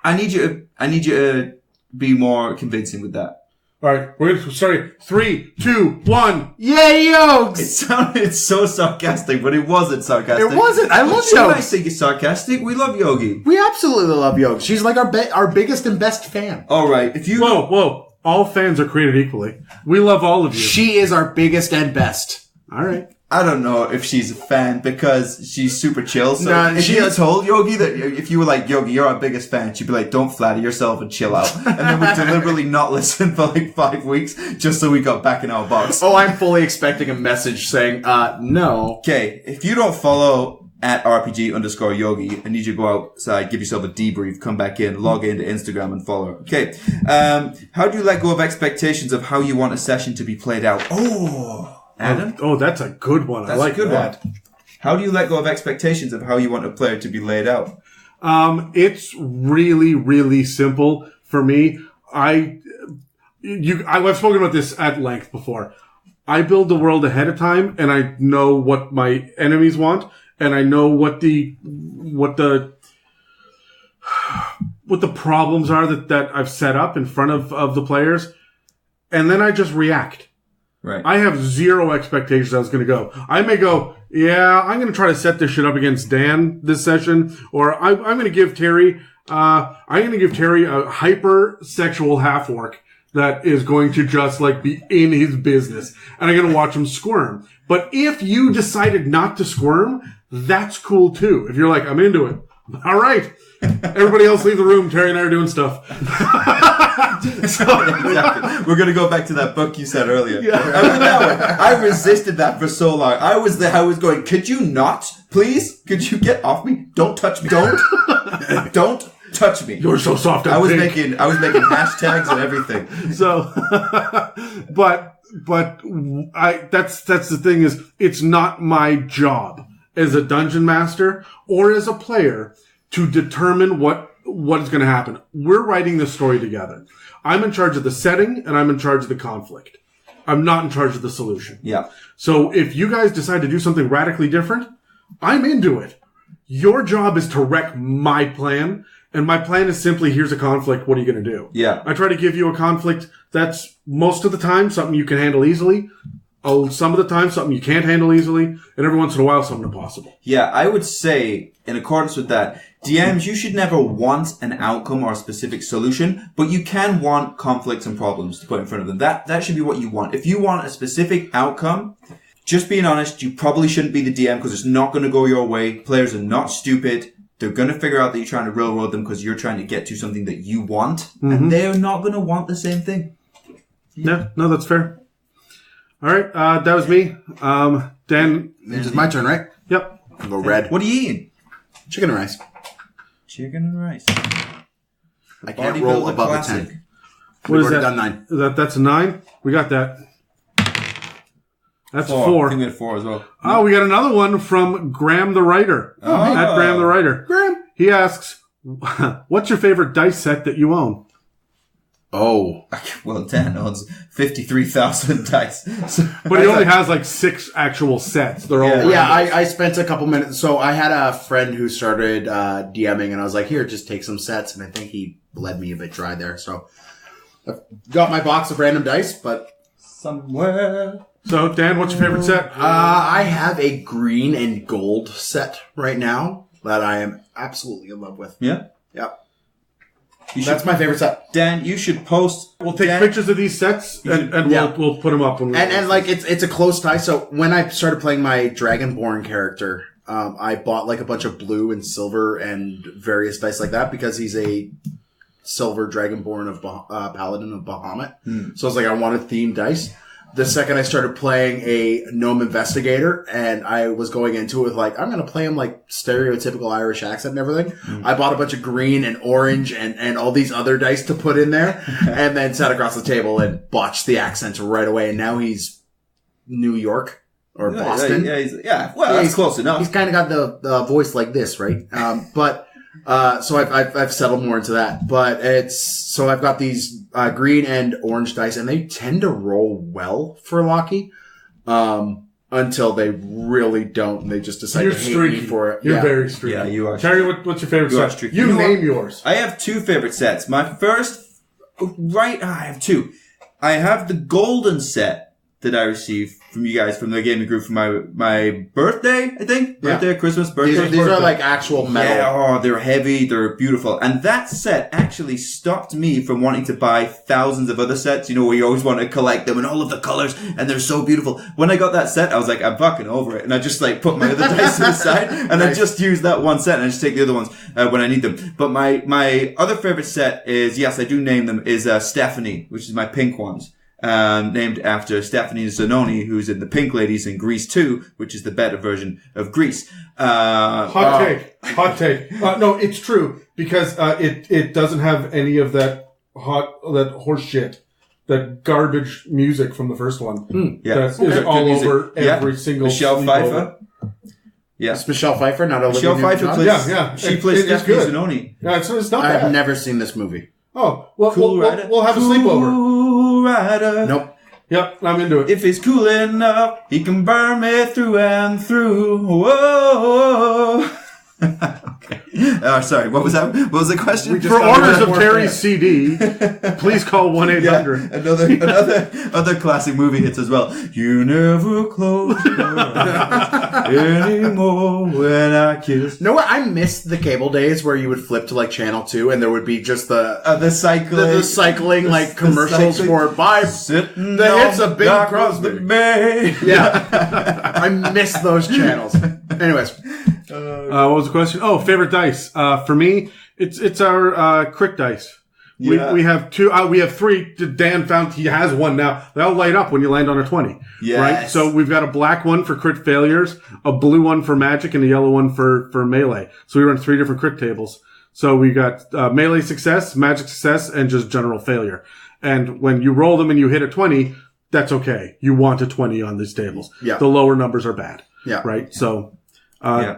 I need you to be more convincing with that. All right, we're going to start. 3, 2, 1. Yay, Yogs! It sounded so sarcastic, but it wasn't sarcastic. It wasn't. I love Should I Yogs. think it's sarcastic? We love Yogi. We absolutely love Yogs. She's like our biggest and best fan. All right, if you Whoa. All fans are created equally. We love all of you. She is our biggest and best. All right. I don't know if she's a fan because she's super chill. So Nah, if you had told Yogi that if you were like, Yogi, you're our biggest fan, she'd be like, don't flatter yourself and chill out. And then we'd deliberately not listen for like 5 weeks just so we got back in our box. Oh, I'm fully expecting a message saying, no. Okay, if you don't follow at RPG_Yogi, I need you to go outside, give yourself a debrief, come back in, log into Instagram and follow her. Okay, how do you let go of expectations of how you want a session to be played out? Oh, Adam? Oh, that's a good one. That's I like a good that. one. How do you let go of expectations of how you want a player to be laid out? It's really, really simple for me. I've spoken about this at length before. I build the world ahead of time, and I know what my enemies want, and I know what the problems are that I've set up in front of the players, and then I just react. Right. I have zero expectations how it's going to go. I may go, yeah, I'm going to try to set this shit up against Dan this session, or I'm going to give Terry a hyper-sexual half-orc that is going to just like be in his business, and I'm going to watch him squirm. But if you decided not to squirm, that's cool too. If you're like, I'm into it. All right. Everybody else leave the room. Terry and I are doing stuff. Exactly. We're going to go back to that book you said earlier. Yeah. I resisted that for so long. I was going, could you not, please? Could you get off me? Don't touch me. Don't touch me. You're so soft. I was making hashtags and everything. So, but that's the thing is, it's not my job as a dungeon master or as a player to determine what is going to happen. We're writing the story together. I'm in charge of the setting and I'm in charge of the conflict. I'm not in charge of the solution. Yeah. So if you guys decide to do something radically different, I'm into it. Your job is to wreck my plan. And my plan is simply, here's a conflict. What are you going to do? Yeah. I try to give you a conflict that's most of the time something you can handle easily. Some of the time something you can't handle easily. And every once in a while something impossible. Yeah, I would say, in accordance with that, DMs, you should never want an outcome or a specific solution, but you can want conflicts and problems to put in front of them. That should be what you want. If you want a specific outcome, just being honest, you probably shouldn't be the DM because it's not going to go your way. Players are not stupid. They're going to figure out that you're trying to railroad them because you're trying to get to something that you want, and they're not going to want the same thing. Yeah, no, that's fair. All right, that was me. Dan. It's my turn, right? Yep. I'll go red. What are you eating? Chicken and rice. Chicken and rice. I can't roll above a 10. What is already that? done 9. That's a 9? We got that. That's 4. I think we had 4 as well. Oh, we got another one from Graham the Writer. At Graham the Writer. Graham. He asks, what's your favorite dice set that you own? Oh. Well, Dan owns 53,000 dice. So But he only has like 6 actual sets. They're all Yeah, I spent a couple minutes. So I had a friend who started DMing, and I was like, here, just take some sets. And I think he bled me a bit dry there. So I've got my box of random dice, but somewhere. So, Dan, what's your favorite set? I have a green and gold set right now that I am absolutely in love with. Yeah? Yep. That's my favorite set. Dan, you should post. We'll take pictures of these sets and we'll put them up. When and like it's a close tie. So when I started playing my Dragonborn character, I bought like a bunch of blue and silver and various dice like that because he's a silver Dragonborn of Paladin of Bahamut. So I was like, I wanted themed dice. The second I started playing a gnome investigator, and I was going into it with like, I'm going to play him like stereotypical Irish accent and everything. I bought a bunch of green and orange and all these other dice to put in there, and then sat across the table and botched the accents right away. And now he's New York or Boston. Well, that's close enough. He's kind of got the voice like this, right? So I've settled more into that. But so I've got these green and orange dice, and they tend to roll well for Lockie. Until they really don't, and they just decide to hate me for it. You're very streaky. Yeah, you are. Terry, what's your favorite set? You name yours. I have two favorite sets. My first, I have two. I have the golden set that I received from you guys from the gaming group for my birthday, I think. Christmas, birthday. These are like actual metal. Yeah, they're heavy, they're beautiful. And that set actually stopped me from wanting to buy thousands of other sets, where you always want to collect them and all of the colors, and they're so beautiful. When I got that set, I was like, I'm fucking over it. And I just put my other dice to the side, and I just use that one set, and I just take the other ones when I need them. But my other favorite set is, yes, I do name them, is Stephanie, which is my pink ones. Named after Stephanie Zanoni, who's in the Pink Ladies in Grease 2, which is the better version of Grease. Hot take. No, it's true, because it doesn't have any of that horse shit, that garbage music from the first one. That is all over every single Michelle Pfeiffer. Yeah. It's Michelle Pfeiffer, not Olivia Newton-John. Michelle Pfeiffer plays, she plays Stephanie Zanoni. Yeah, it's not bad. I've never seen this movie. Oh, well, we'll have a sleepover. Rider. Nope. Yep, I'm into it. If he's cool enough, he can burn me through and through. Whoa. Okay. Sorry, what was that? What was the question? For orders of Terry's CD, please call 1-800. Another classic movie hits as well. You never close your eyes anymore when I kiss. No, I missed the cable days where you would flip to channel 2 and there would be just the cycling commercials for sitting the hits of Bing Crosby. Yeah, I missed those channels. Anyways. What was the question? Oh, favorite dice. For me, it's our crit dice. Yeah. We have two. We have three. Dan found he has one now. They all light up when you land on a 20. Yes. Right. So we've got a black one for crit failures, a blue one for magic, and a yellow one for melee. So we run 3 different crit tables. So we got melee success, magic success, and just general failure. And when you roll them and you hit a 20, that's okay. You want a 20 on these tables. Yeah. The lower numbers are bad. Yeah. Right. So.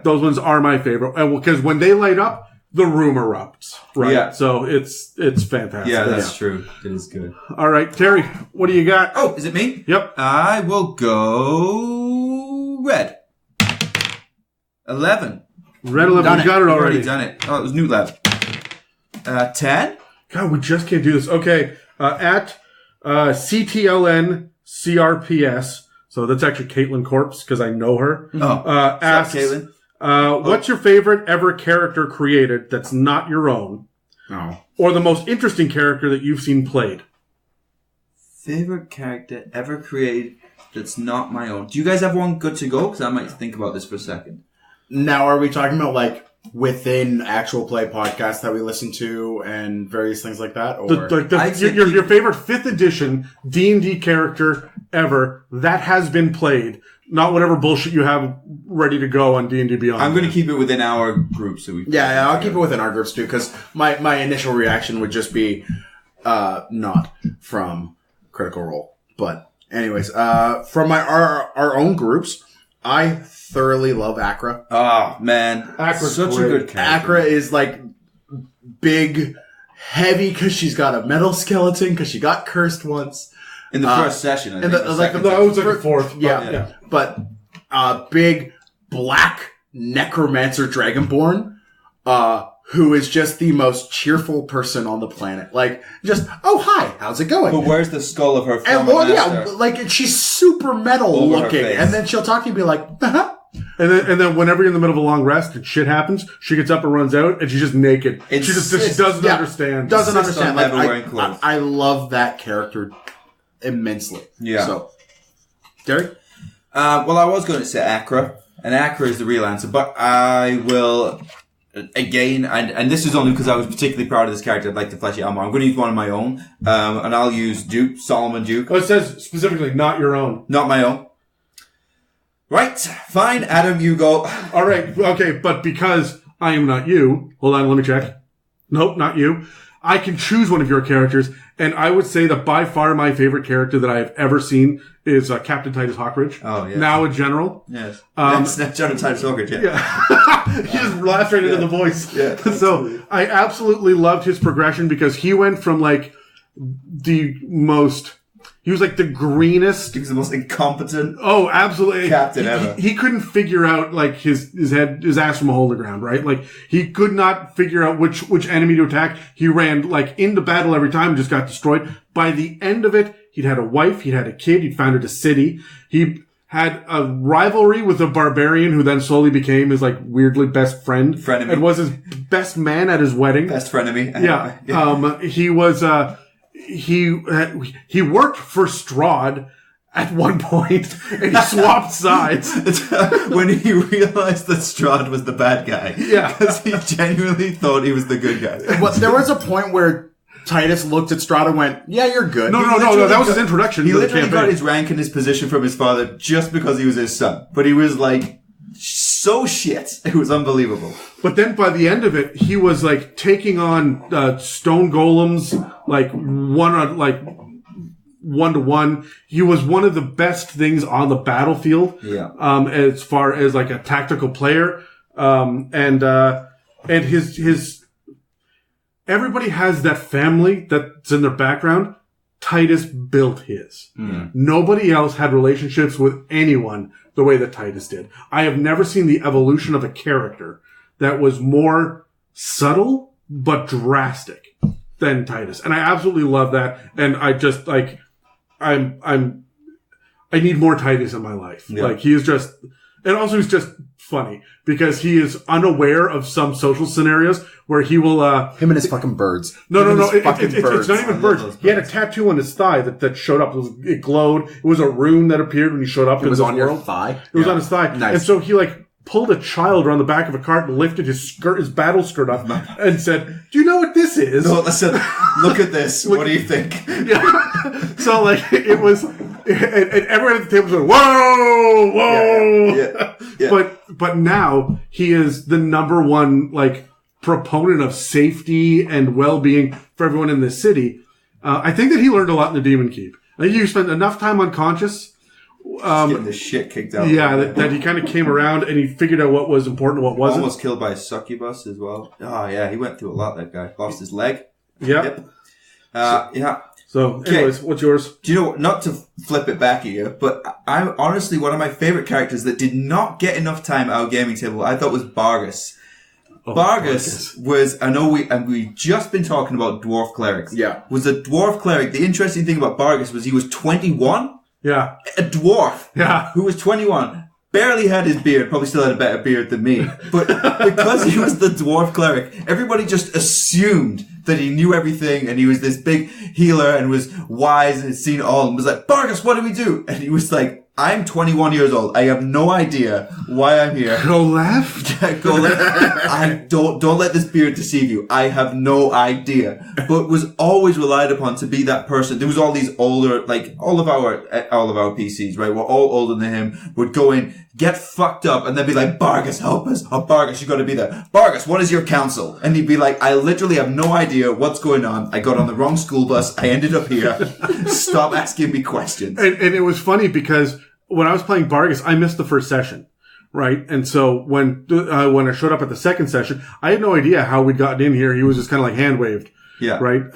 Those ones are my favorite, because when they light up, the room erupts, right? Yeah. So it's fantastic. Yeah, that's true. It is good. All right, Terry, what do you got? Oh, is it me? Yep. I will go red. 11. Red 11. You got it already. Done it. Oh, it was new lab. 10. God, we just can't do this. Okay. At CTLN CRPS. So that's actually Caitlin Corpse, because I know her. Asks, Caitlin? What's your favorite ever character created that's not your own? Oh. Or the most interesting character that you've seen played? Favorite character ever created that's not my own. Do you guys have one good to go? Because I might think about this for a second. Now, are we talking about within actual play podcasts that we listen to and various things like that? Or your favorite 5th edition D&D character ever that has been played, not whatever bullshit you have ready to go on D&D Beyond. I'm going to keep it within our group. I'll keep it within our groups too, because my initial reaction would just be not from Critical Role. But anyways, from our own groups, I thoroughly love Akra. Oh, man. Akra's such great. a good character. Akra is big, heavy, because she's got a metal skeleton, because she got cursed once. In the first session, I think. That was the 4th. Yeah. But big, black necromancer dragonborn, who is just the most cheerful person on the planet. Oh, hi, how's it going? But where's the skull of her former master? She's super metal over looking. And then she'll talk to you and be like, uh-huh. And then whenever you're in the middle of a long rest and shit happens, she gets up and runs out, and she's just naked. She doesn't understand. Doesn't understand. I love that character immensely. Yeah. So, Derek? Well, I was going to say Akra, and Akra is the real answer, but I will, again, and this is only because I was particularly proud of this character, I'd like to flesh it out more. I'm going to use one of my own, and I'll use Duke, Solomon Duke. Oh, it says specifically not your own. Not my own. Right, fine, Adam, you go. All right, okay, but because I am not you, hold on, let me check. Nope, not you. I can choose one of your characters, and I would say that by far my favorite character that I have ever seen is Captain Titus Hawkridge. Oh, yeah. Now a general. Yes. That's General Titus Hawkridge, yeah. He just laughs right into the voice. Yeah. So I absolutely loved his progression because he went from like he was like the greenest. He was the most incompetent. Oh, absolutely. Captain ever. He couldn't figure out like his ass from a hole in the ground, right? Like he could not figure out which enemy to attack. He ran like into battle every time and just got destroyed. By the end of it, he'd had a wife, he'd had a kid, he'd founded a city. He had a rivalry with a barbarian who then slowly became his like weirdly best friend. Frenemy. And was his best man at his wedding. Best frenemy. Yeah. He was, he worked for Strahd at one point, and he swapped sides. When he realized that Strahd was the bad guy. Yeah. Because he genuinely thought he was the good guy. But there was a point where Titus looked at Strahd and went, yeah, you're good. No, that was his introduction He to the literally campaign. got his rank and his position from his father just because he was his son. But he was like, so shit. It was unbelievable. But then by the end of it, he was like taking on stone golems, like one to one. He was one of the best things on the battlefield. Yeah. As far as like a tactical player. And his everybody has that family that's in their background. Titus built his. Nobody else had relationships with anyone the way that Titus did. I have never seen the evolution of a character that was more subtle but drastic than Titus. And I absolutely love that. And I just like, I need more Titus in my life. Yeah. Like he's just, and also he's just funny because he is unaware of some social scenarios where he will, Him and his fucking birds. No. Fucking It's not even birds. He had a tattoo on his thigh that showed up. It glowed. It was a rune that appeared when he showed up. It was in on this your world. thigh? It was on his thigh. Nice. And so he like pulled a child around the back of a cart and lifted his battle skirt up and said, "Do you know what this is?" No, listen, look at this. What do you think? Yeah. So like it was, and everyone at the table was like, "Whoa!" Yeah. But now he is the number one like proponent of safety and well-being for everyone in this city. I think that he learned a lot in the Demon Keep. I think he spent enough time unconscious. Getting the shit kicked out. Yeah, that he kind of came around and he figured out what was important and what wasn't. Almost killed by a succubus as well. Oh yeah, he went through a lot. That guy lost his leg. Yep. Yeah. So, anyways, what's yours? Do you know, not to flip it back at you, but I'm honestly one of my favorite characters that did not get enough time at our gaming table, I thought was Bargus. Bargus was, I know we just been talking about dwarf clerics. Yeah. Was a dwarf cleric. The interesting thing about Bargus was he was 21. Yeah. A dwarf. Yeah. Who was 21. Barely had his beard, probably still had a better beard than me. But because he was the dwarf cleric, everybody just assumed that he knew everything and he was this big healer and was wise and had seen it all and was like, Bargus, what do we do? And he was like, I'm 21 years old. I have no idea why I'm here. Go left. Go left. Don't let this beard deceive you. I have no idea. But was always relied upon to be that person. There was all these older, like all of our PCs, right? Were all older than him. Would go in, get fucked up, and then be like, Bargus, help us. Oh, Bargus, you gotta be there. Bargus, what is your counsel? And he'd be like, I literally have no idea what's going on. I got on the wrong school bus. I ended up here. Stop asking me questions. And it was funny because when I was playing Bargus, I missed the first session, right? And so when I showed up at the second session, I had no idea how we'd gotten in here. He was just kind of like hand waved. Yeah. Right?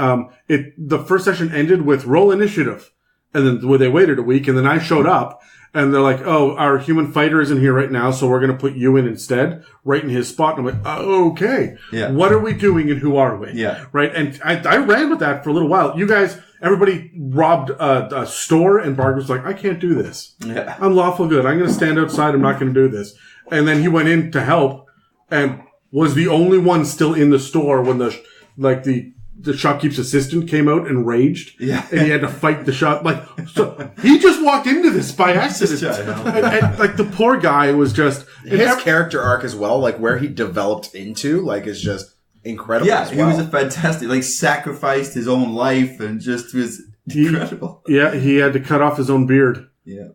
The first session ended with roll initiative. And then they waited a week and then I showed up and they're like, oh, our human fighter isn't here right now. So we're going to put you in instead, right in his spot. And I'm like, okay. Yeah. What are we doing and who are we? Yeah. Right. And I ran with that for a little while. You guys, everybody robbed a store and Bart was like, I can't do this. Yeah. I'm lawful good. I'm going to stand outside. I'm not going to do this. And then he went in to help and was the only one still in the store when the shopkeep's assistant came out and raged. Yeah. And he had to fight the shop. Like, so he just walked into this by accident. And like the poor guy was just his character arc as well, like where he developed into, like is just incredible. Yeah, as he well. was a fantastic, like sacrificed his own life and just was incredible. Yeah, he had to cut off his own beard. Yeah.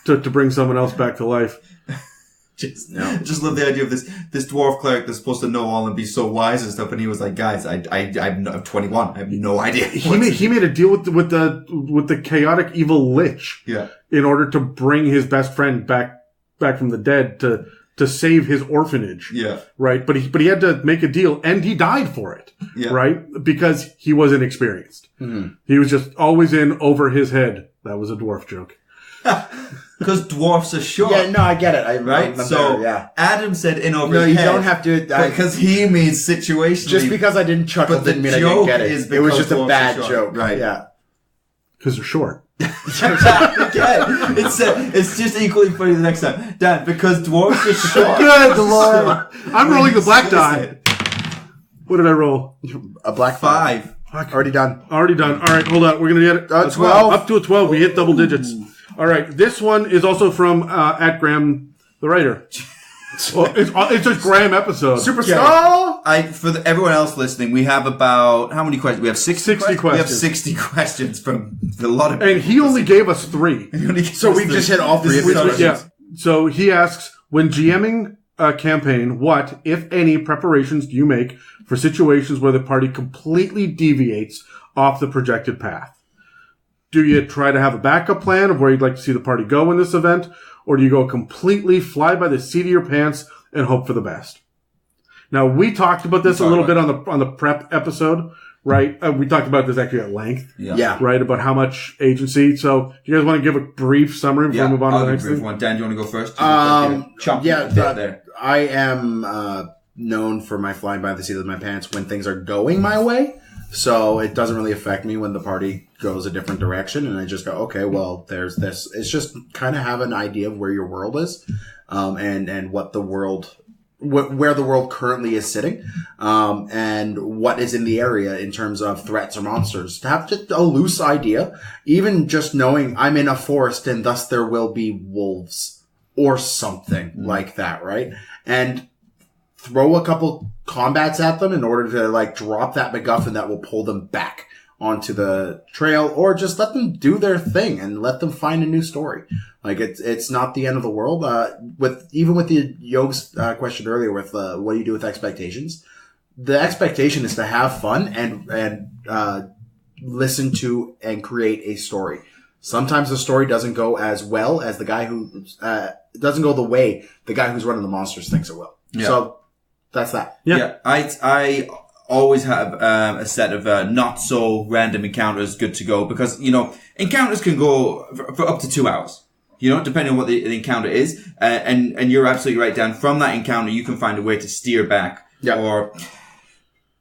To bring someone else back to life. Just love the idea of this dwarf cleric that's supposed to know all and be so wise and stuff. And he was like, guys, I'm 21. I have no idea. He made a deal with the chaotic evil lich. Yeah. In order to bring his best friend back from the dead to save his orphanage. Yeah. Right. But he had to make a deal and he died for it. Yeah. Right. Because he was inexperienced. Mm-hmm. He was just always in over his head. That was a dwarf joke. Because dwarfs are short. Yeah, no, I get it. Right? So, there, yeah. Adam said in over No, his you head. don't have to. Because he means situationally. Just because I didn't chuckle but the didn't mean I joke didn't get it. is It was just because a bad dwarfs are short. joke. Right. Yeah. Because they're short. Again, it's just equally funny the next time. Dan, because dwarfs are short. Good Lord. I'm rolling the black die. What did I roll? A black 5. Already done. Already done. All right, hold on. We're going to get it. 12. Up to a 12. We hit double digits. All right. This one is also from at Graham, the writer. Well, it's a Graham episode. Superstar! For everyone else listening, we have about, how many questions? We have 60 questions. We have 60 questions from a lot of people. And he only gave us 3. So we just hit all 3 of his questions. Yeah. So he asks, when GMing a campaign, what, if any, preparations do you make for situations where the party completely deviates off the projected path? Do you try to have a backup plan of where you'd like to see the party go in this event? Or do you go completely fly by the seat of your pants and hope for the best? Now, we talked about this a little bit on the prep episode, right? We talked about this actually at length. Yeah. Right? About how much agency. So, do you guys want to give a brief summary before we move on to the next thing? Dan, do you want to go first? I am known for my flying by the seat of my pants when things are going my way. So it doesn't really affect me when the party goes a different direction. And I just go, okay, well, there's this. It's just kind of have an idea of where your world is, and what the world, where the world currently is sitting, and what is in the area in terms of threats or monsters. To have just a loose idea, even just knowing I'm in a forest and thus there will be wolves or something like that, right? And throw a couple combats at them in order to drop that MacGuffin that will pull them back onto the trail, or just let them do their thing and let them find a new story. It's not the end of the world. With the Yoge's question earlier with what do you do with expectations? The expectation is to have fun and listen to and create a story. Sometimes the story doesn't go as well as the guy who doesn't go the way the guy who's running the monsters thinks it will. Yeah. So that's that. Yeah. I always have a set of not so random encounters good to go, because encounters can go for up to 2 hours. Depending on what the encounter is, and you're absolutely right, Dan. From that encounter, you can find a way to steer back, or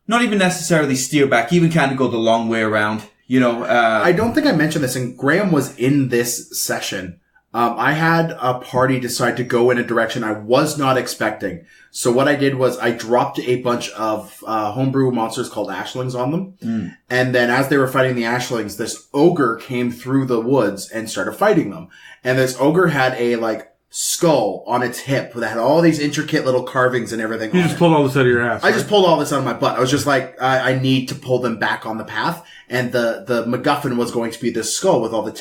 not even necessarily steer back. Even kind of go the long way around. I don't think I mentioned this, and Graham was in this session. I had a party decide to go in a direction I was not expecting. So what I did was I dropped a bunch of homebrew monsters called ashlings on them. And then as they were fighting the ashlings, this ogre came through the woods and started fighting them. And this ogre had a skull on its hip that had all these intricate little carvings and everything. You just pulled all this out of your ass. I just pulled all this out of my butt. I was just like, I need to pull them back on the path. And the MacGuffin was going to be this skull with all the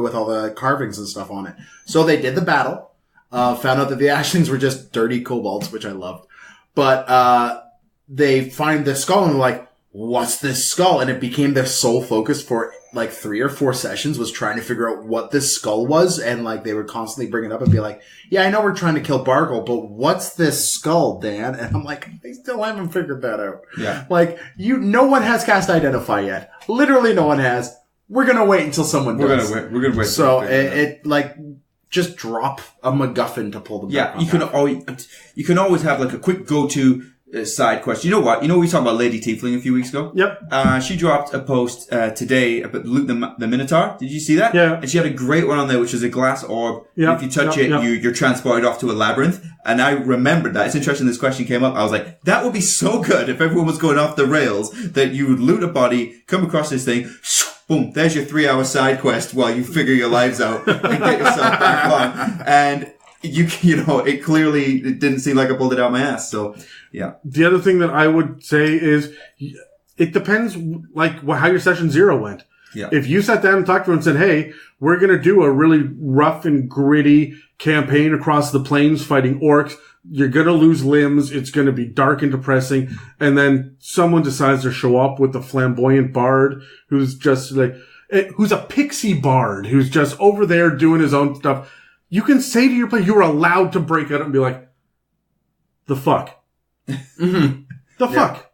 with all the carvings and stuff on it. So they did the battle, found out that the ashlings were just dirty kobolds, which I loved. But, they find the skull and they're like, what's this skull? And it became their sole focus for 3 or 4 sessions, was trying to figure out what this skull was. And they would constantly bring it up and be like, yeah, I know we're trying to kill Bargle, but what's this skull, Dan? And I'm like, I still haven't figured that out. Yeah. No one has cast Identify yet. Literally no one has. We're going to wait until someone does. We're going to wait. So just drop a MacGuffin to pull them back. Yeah, you can always have a quick go-to side quest. You know what? We talked about Lady Tiefling a few weeks ago. Yep. She dropped a post today about Loot the Minotaur. Did you see that? Yeah. And she had a great one on there, which is a glass orb. Yeah. If you touch it, you're transported off to a labyrinth. And I remembered that. It's interesting this question came up. I was like, that would be so good if everyone was going off the rails, that you would loot a body, come across this thing, boom, there's your 3-hour side quest while you figure your lives out and get yourself back on. And it clearly didn't seem like I pulled it out my ass. So, yeah. The other thing that I would say is it depends, how your session 0 went. Yeah. If you sat down and talked to them and said, hey, we're going to do a really rough and gritty campaign across the plains fighting orcs. You're going to lose limbs. It's going to be dark and depressing. And then someone decides to show up with a flamboyant bard who's just like, who's a pixie bard who's just over there doing his own stuff. You can say to your player, you're allowed to break out and be like, the fuck? Mm-hmm. The fuck?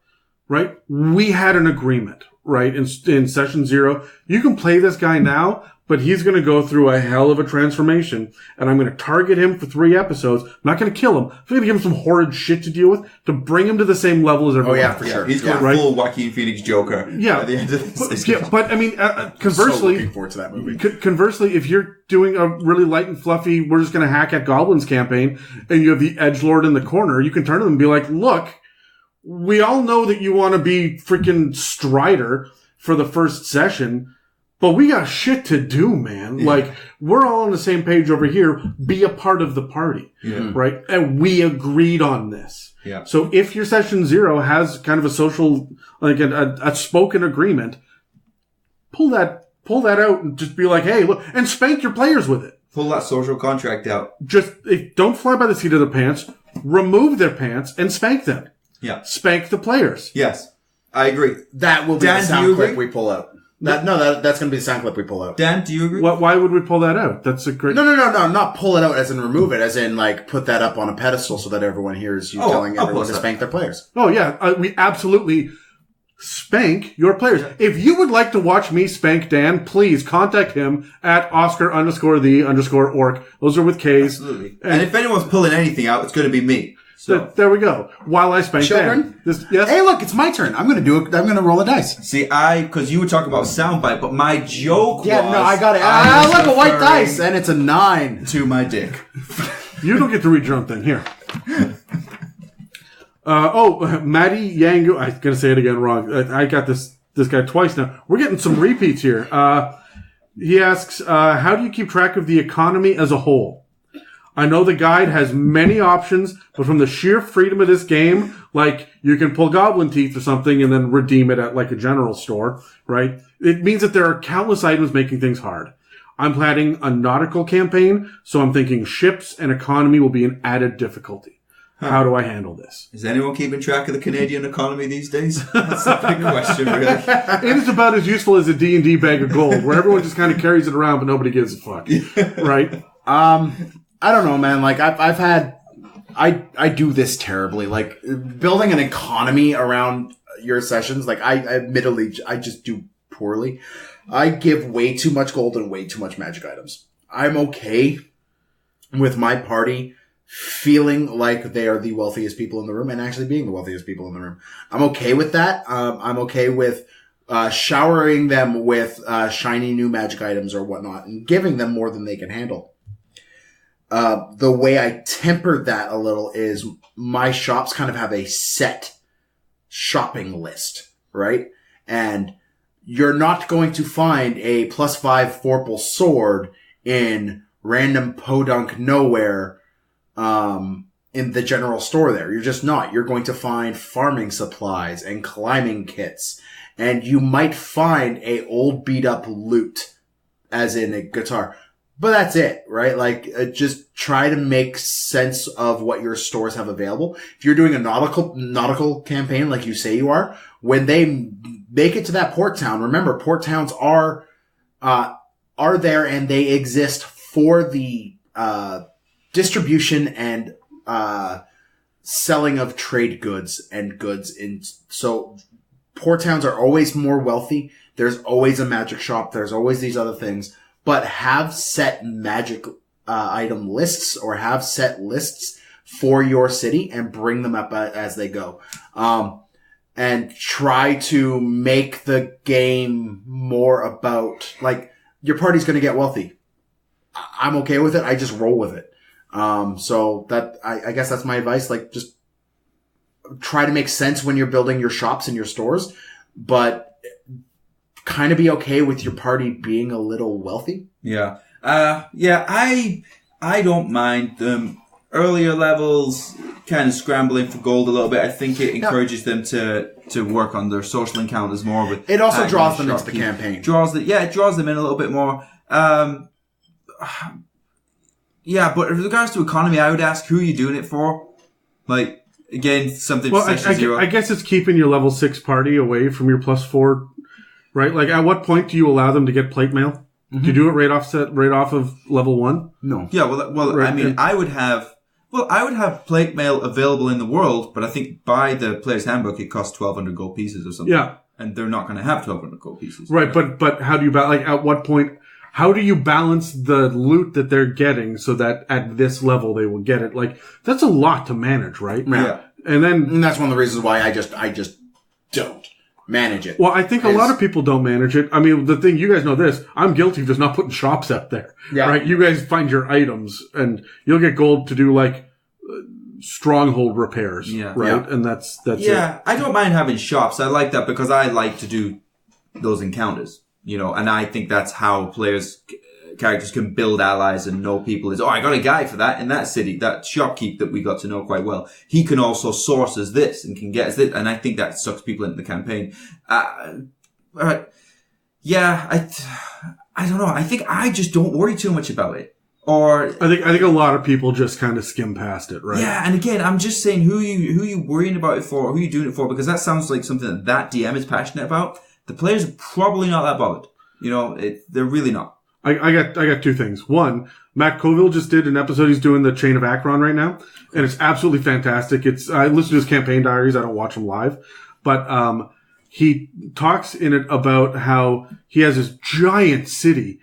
Right? We had an agreement, right? In session 0, you can play this guy now, but he's going to go through a hell of a transformation, and I'm going to target him for 3 episodes. I'm not going to kill him. I'm going to give him some horrid shit to deal with to bring him to the same level as everyone else. For sure. He's going full Joaquin Phoenix Joker. Yeah. At the end of this. But I mean, conversely, so looking forward to that movie. Conversely, if you're doing a really light and fluffy, we're just going to hack at Goblins campaign, and you have the edgelord in the corner, you can turn to them and be like, look, we all know that you want to be freaking Strider for the first session, but we got shit to do, man. Yeah. Like, we're all on the same page over here. Be a part of the party. Yeah. Right? And we agreed on this. Yeah. So if your session 0 has kind of a social, like a spoken agreement, pull that out and just be like, hey, look, and spank your players with it. Pull that social contract out. Just, don't fly by the seat of their pants. Remove their pants and spank them. Yeah. Spank the players. Yes. I agree. That will be the sound clip we pull out. That's going to be the sound clip we pull out. Dan, do you agree? Why would we pull that out? That's a great... No, not pull it out as in remove it, as in like put that up on a pedestal so that everyone hears you telling everyone to spank their players. Oh yeah, we absolutely spank your players. If you would like to watch me spank Dan, please contact him at Oscar_the_orc. Those are with K's. Absolutely. And if anyone's pulling anything out, it's going to be me. So there we go. While I spank children. Dan. Yes? Hey, look, it's my turn. I'm going to do it. I'm going to roll a dice. See, because you were talking about soundbite, but my joke was... Yeah, no, I got it. Look, a white dice, and it's a 9. To my dick. You don't get to read your own thing. Here. Matty Yango. I'm going to say it again wrong. I got this guy twice now. We're getting some repeats here. He asks, how do you keep track of the economy as a whole? I know the guide has many options, but from the sheer freedom of this game, like you can pull goblin teeth or something and then redeem it at like a general store, right? It means that there are countless items making things hard. I'm planning a nautical campaign, so I'm thinking ships and economy will be an added difficulty. How do I handle this? Is anyone keeping track of the Canadian economy these days? That's the big question, really. It is about as useful as a D&D bag of gold, where everyone just kind of carries it around, but nobody gives a fuck, right? I don't know, man. Like I do this terribly. Like building an economy around your sessions. Like I admittedly, I just do poorly. I give way too much gold and way too much magic items. I'm okay with my party feeling like they are the wealthiest people in the room and actually being the wealthiest people in the room. I'm okay with that. I'm okay with showering them with shiny new magic items or whatnot and giving them more than they can handle. The way I tempered that a little is my shops kind of have a set shopping list, right? And you're not going to find a +5 Forple sword in random podunk nowhere, in the general store there. You're just not. You're going to find farming supplies and climbing kits. And you might find a old beat up loot, as in a guitar. But that's it, right? Like, just try to make sense of what your stores have available. If you're doing a nautical campaign like you say you are, when they make it to that port town, remember, port towns are there and they exist for the, distribution and, selling of trade goods and goods so port towns are always more wealthy. There's always a magic shop. There's always these other things. But have set magic item lists or have set lists for your city and bring them up as they go. And try to make the game more about, like, your party's going to get wealthy. I'm okay with it. I just roll with it. So that, I guess that's my advice. Like, just try to make sense when you're building your shops and your stores, but kind of be okay with your party being a little wealthy. Yeah. I don't mind them. Earlier levels, kind of scrambling for gold a little bit. I think it encourages them to work on their social encounters more. With it also draws them into the campaign. It draws them in a little bit more. Yeah, but in regards to economy, I would ask, who are you doing it for? Like, again, something Well, I guess it's keeping your level 6 party away from your +4, right? Like, at what point do you allow them to get plate mail? Do you do it right off of level 1? No. Yeah, well, right. I mean, I would have plate mail available in the world, but I think by the player's handbook, it costs 1,200 gold pieces or something. Yeah. And they're not going to have 1,200 gold pieces. Right, but how do you, like, at what point... How do you balance the loot that they're getting so that at this level they will get it? Like, that's a lot to manage, right? Yeah. And that's one of the reasons why I just don't manage it. Well, I think a lot of people don't manage it. I mean, the thing, you guys know this, I'm guilty of just not putting shops up there. Yeah. Right? You guys find your items and you'll get gold to do like stronghold repairs. Yeah. Right? Yeah. And that's it. Yeah. I don't mind having shops. I like that because I like to do those encounters. You know, and I think that's how characters can build allies and know people is, I got a guy for that in that city, that shopkeep that we got to know quite well. He can also source us this and can get us this. And I think that sucks people into the campaign. Yeah, I don't know. I think I just don't worry too much about it. Or I think a lot of people just kind of skim past it, right? Yeah, and again, I'm just saying who you worrying about it for, who you doing it for, because that sounds like something that DM is passionate about. The players are probably not that bothered. You know, they're really not. I got two things. One, Matt Colville just did an episode. He's doing the Chain of Akron right now, and it's absolutely fantastic. I listen to his campaign diaries. I don't watch them live, but he talks in it about how he has this giant city,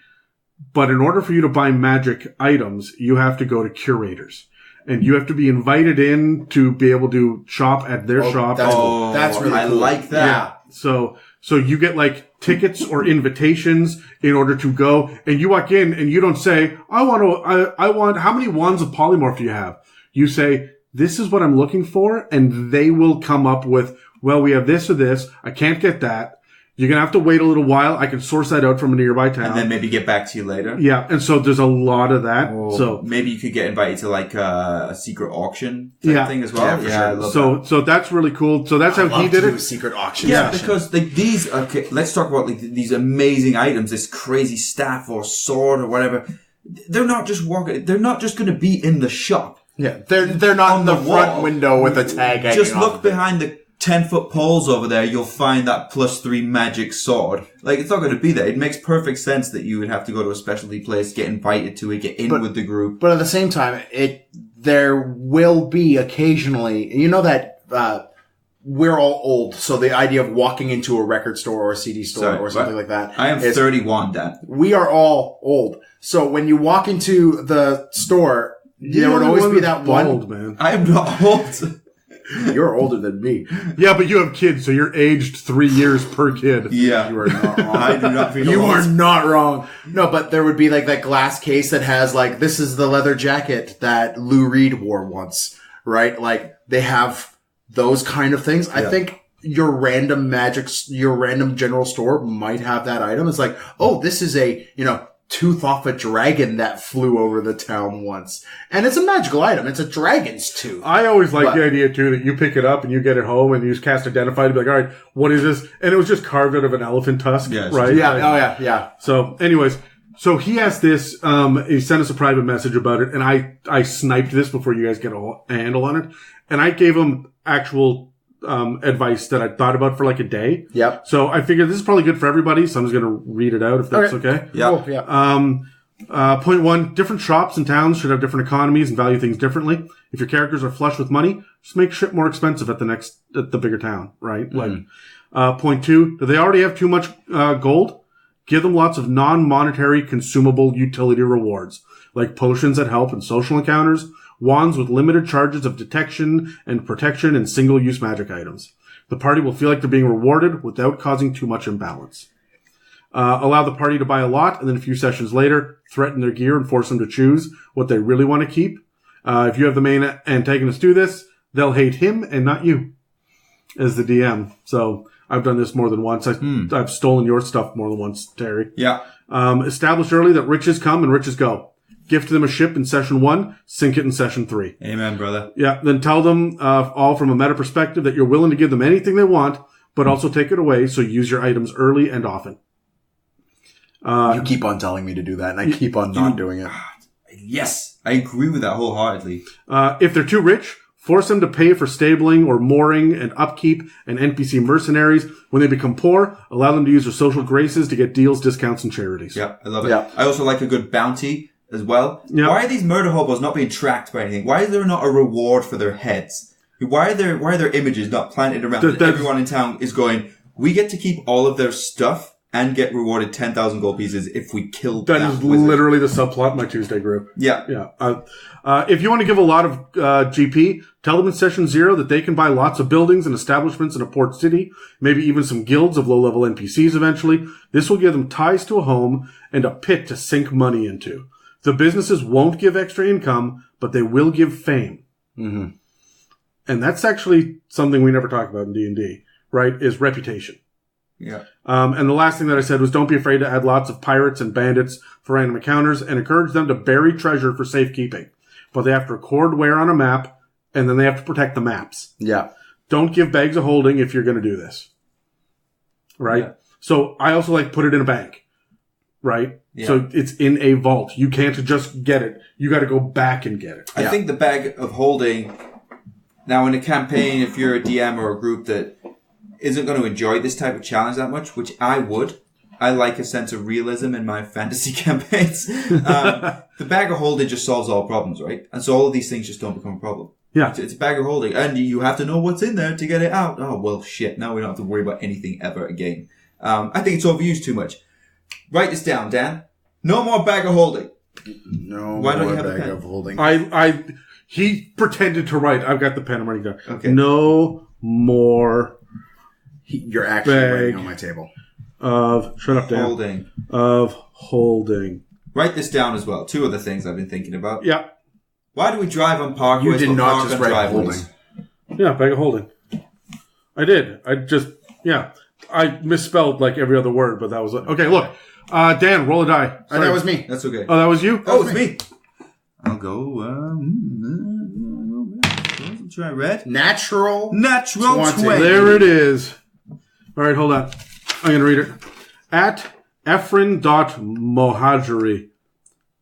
but in order for you to buy magic items, you have to go to curators. And you have to be invited in to be able to shop at their shop. That's really cool. I like that. Yeah. So you get like tickets or invitations in order to go, and you walk in and you don't say, I want, how many wands of polymorph do you have? You say, this is what I'm looking for, and they will come up with, well, we have this or this. I can't get that. You're going to have to wait a little while. I can source that out from a nearby town. And then maybe get back to you later. Yeah. And so there's a lot of that. So maybe you could get invited to like a secret auction type thing as well. Yeah, for sure. So that's really cool. So that's how he did it. A secret auction. Yeah, because like these, okay, let's talk about like these amazing items, this crazy staff or sword or whatever. They're not just going to be in the shop. Yeah. They're not on the front window with a tag hanging Just look behind the 10-foot poles over there, you'll find that +3 magic sword. Like, it's not going to be there. It makes perfect sense that you would have to go to a specialty place, get invited to it, get in with the group. But at the same time, there will be occasionally, you know that, we're all old, so the idea of walking into a record store or a CD store or something like that. I am 31, Dan. We are all old. So when you walk into the store, there would always be that one. Old, man. I am not old. You're older than me. Yeah, but you have kids, so you're aged 3 years per kid. Yeah. You are not wrong. I do not feel You are not wrong. No, but there would be like that glass case that has like, this is the leather jacket that Lou Reed wore once, right? Like, they have those kind of things. Yeah. I think your random general store might have that item. It's like, oh, this is a, tooth off a dragon that flew over the town once. And it's a magical item. It's a dragon's tooth. I always like the idea, too, that you pick it up and you get it home and you just cast Identify to be like, all right, what is this? And it was just carved out of an elephant tusk, right? Yeah, yeah. So, anyways, so he has this, he sent us a private message about it, and I sniped this before you guys get a handle on it, and I gave him actual advice that I thought about for like a day. Yep. So I figured this is probably good for everybody, so I'm just going to read it out if that's okay. Yeah. Cool. Yeah. Point 1, different shops and towns should have different economies and value things differently. If your characters are flush with money, just make shit more expensive at the bigger town, right? Mm-hmm. Like, point 2, do they already have too much, gold? Give them lots of non-monetary consumable utility rewards, like potions that help in social encounters, wands with limited charges of detection and protection, and single-use magic items. The party will feel like they're being rewarded without causing too much imbalance. Allow the party to buy a lot, and then a few sessions later, threaten their gear and force them to choose what they really want to keep. If you have the main antagonist do this, they'll hate him and not you as the DM. So I've done this more than once. I've stolen your stuff more than once, Terry. Yeah. Establish early that riches come and riches go. Gift them a ship in session 1, sink it in session 3. Amen, brother. Yeah, then tell them all from a meta perspective that you're willing to give them anything they want, but also take it away, so use your items early and often. You keep on telling me to do that, and I keep on not doing it. Yes, I agree with that wholeheartedly. If they're too rich, force them to pay for stabling or mooring and upkeep and NPC mercenaries. When they become poor, allow them to use their social graces to get deals, discounts, and charities. Yeah, I love it. Yeah. I also like a good bounty as well. Yeah. Why are these murder hobos not being tracked by anything? Why is there not a reward for their heads? Why are their images not planted around that everyone in town is going, we get to keep all of their stuff and get rewarded 10,000 gold pieces if we kill that is wizard. literally the subplot in my Tuesday group. Yeah. Yeah. If you want to give a lot of GP, tell them in session 0 that they can buy lots of buildings and establishments in a port city, maybe even some guilds of low-level NPCs eventually. This will give them ties to a home and a pit to sink money into. The businesses won't give extra income, but they will give fame. Mm-hmm. And that's actually something we never talk about in D&D, right, is reputation. Yeah. And the last thing that I said was don't be afraid to add lots of pirates and bandits for random encounters and encourage them to bury treasure for safekeeping. But they have to record where on a map, and then they have to protect the maps. Yeah. Don't give bags of holding if you're going to do this. Right? Yeah. So I also like put it in a bank. Right? Yeah. So it's in a vault. You can't just get it. You got to go back and get it. I think the bag of holding, now in a campaign, if you're a DM or a group that isn't going to enjoy this type of challenge that much, which I would. I like a sense of realism in my fantasy campaigns. The bag of holding just solves all problems, right? And so all of these things just don't become a problem. Yeah. It's a bag of holding, and you have to know what's in there to get it out. Oh, well, shit. Now we don't have to worry about anything ever again. I think it's overused too much. Write this down, Dan. No more bag of holding. No Why don't more you have a bag pen? of holding. He pretended to write. I've got the pen. I'm writing down. Okay. No more You're actually bag writing on my table. shut up, Dan. Holding. Write this down as well. 2 other things I've been thinking about. Yeah. Why do we drive on parkways? You did but not park just on write driveways? holding. Yeah, bag of holding. I did. I misspelled like every other word, but that was it. Okay, look. Dan, roll a die. Sorry. That was me. That's okay. Oh, that was you? Oh, it's me. I'll go. Try red. Natural 20. There it is. All right, hold on. I'm going to read it. At Efren.Mohajiri.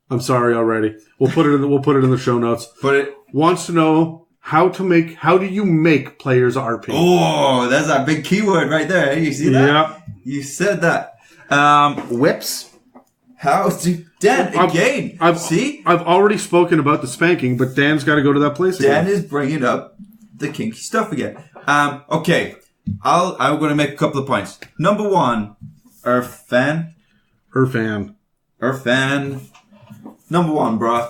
I'm sorry already. We'll put it in the show notes. Put it. Wants to know how do you make players RP? Oh, that's a big keyword right there. You see that? Yeah. You said that. whips. How to Dan again? See, I've already spoken about the spanking, but Dan's got to go to that place again. Dan is bringing up the kinky stuff again. Okay, I'm going to make a couple of points. Number 1, Irfan. Number 1, bruh.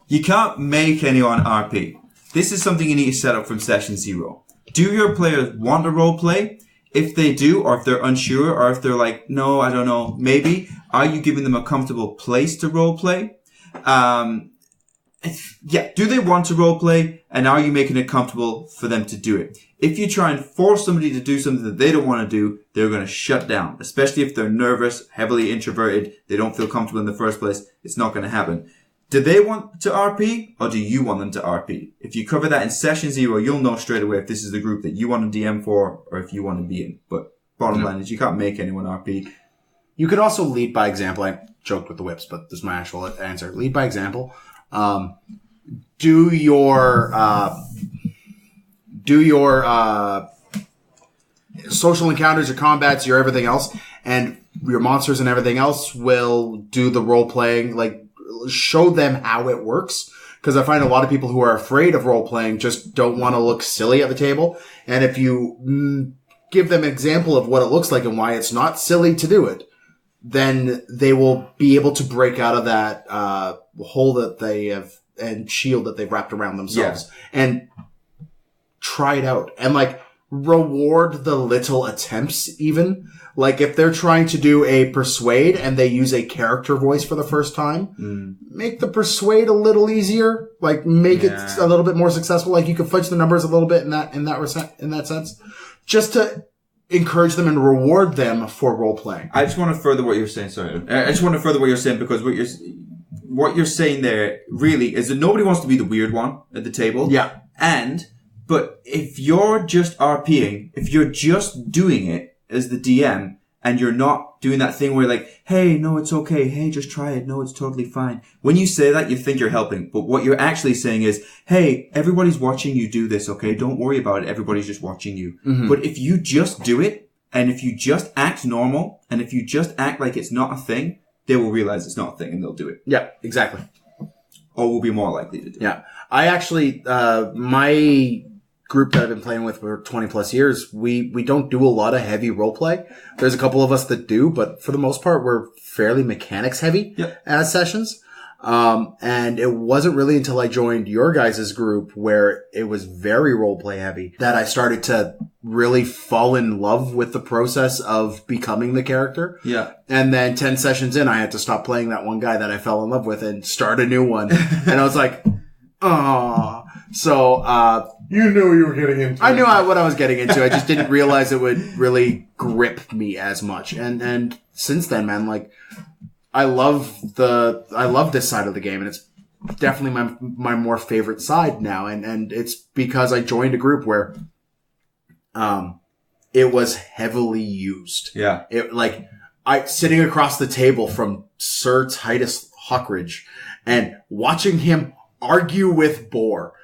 You can't make anyone RP. This is something you need to set up from session 0. Do your players want to roleplay? If they do, or if they're unsure, or if they're like, no, I don't know, maybe, are you giving them a comfortable place to roleplay? Do they want to roleplay? And are you making it comfortable for them to do it? If you try and force somebody to do something that they don't want to do, they're going to shut down. Especially if they're nervous, heavily introverted, they don't feel comfortable in the first place, it's not going to happen. Do they want to RP, or do you want them to RP? If you cover that in session 0, you'll know straight away if this is the group that you want to DM for, or if you want to be in. But bottom line is, you can't make anyone RP. You could also lead by example. I joked with the whips, but this is my actual answer. Lead by example. Do your social encounters, your combats, your everything else, and your monsters and everything else will do the role playing. Like, show them how it works. Because I find a lot of people who are afraid of role playing just don't want to look silly at the table. And if you give them an example of what it looks like and why it's not silly to do it, then they will be able to break out of that hole that they have and shield that they've wrapped around themselves and try it out and like reward the little attempts. Even like if they're trying to do a persuade and they use a character voice for the first time, make the persuade a little easier, like make it a little bit more successful. Like you could fudge the numbers a little bit in that sense, just to encourage them and reward them for role playing. I just want to further what you're saying. Sorry, I just want to further what you're saying because what you're saying there really is that nobody wants to be the weird one at the table. Yeah. But if you're just RPing, if you're just doing it as the DM, and you're not doing that thing where like, hey, no, it's okay. Hey, just try it. No, it's totally fine. When you say that, you think you're helping. But what you're actually saying is, hey, everybody's watching you do this, okay? Don't worry about it. Everybody's just watching you. Mm-hmm. But if you just do it, and if you just act normal, and if you just act like it's not a thing, they will realize it's not a thing and they'll do it. Yeah, exactly. Or will be more likely to do it. Yeah. I actually, my group that I've been playing with for 20 plus years, we don't do a lot of heavy role play. There's a couple of us that do, but for the most part, we're fairly mechanics heavy as sessions. And it wasn't really until I joined your guys' group where it was very role play heavy that I started to really fall in love with the process of becoming the character. Yeah. And then 10 sessions in, I had to stop playing that one guy that I fell in love with and start a new one. And I was like, oh. So, you knew you were getting into. I knew what I was getting into. I just didn't realize it would really grip me as much. And since then, man, like, I love this side of the game, and it's definitely my more favorite side now. And it's because I joined a group where, it was heavily used. Yeah. Sitting across the table from Sir Titus Huckridge and watching him argue with Boar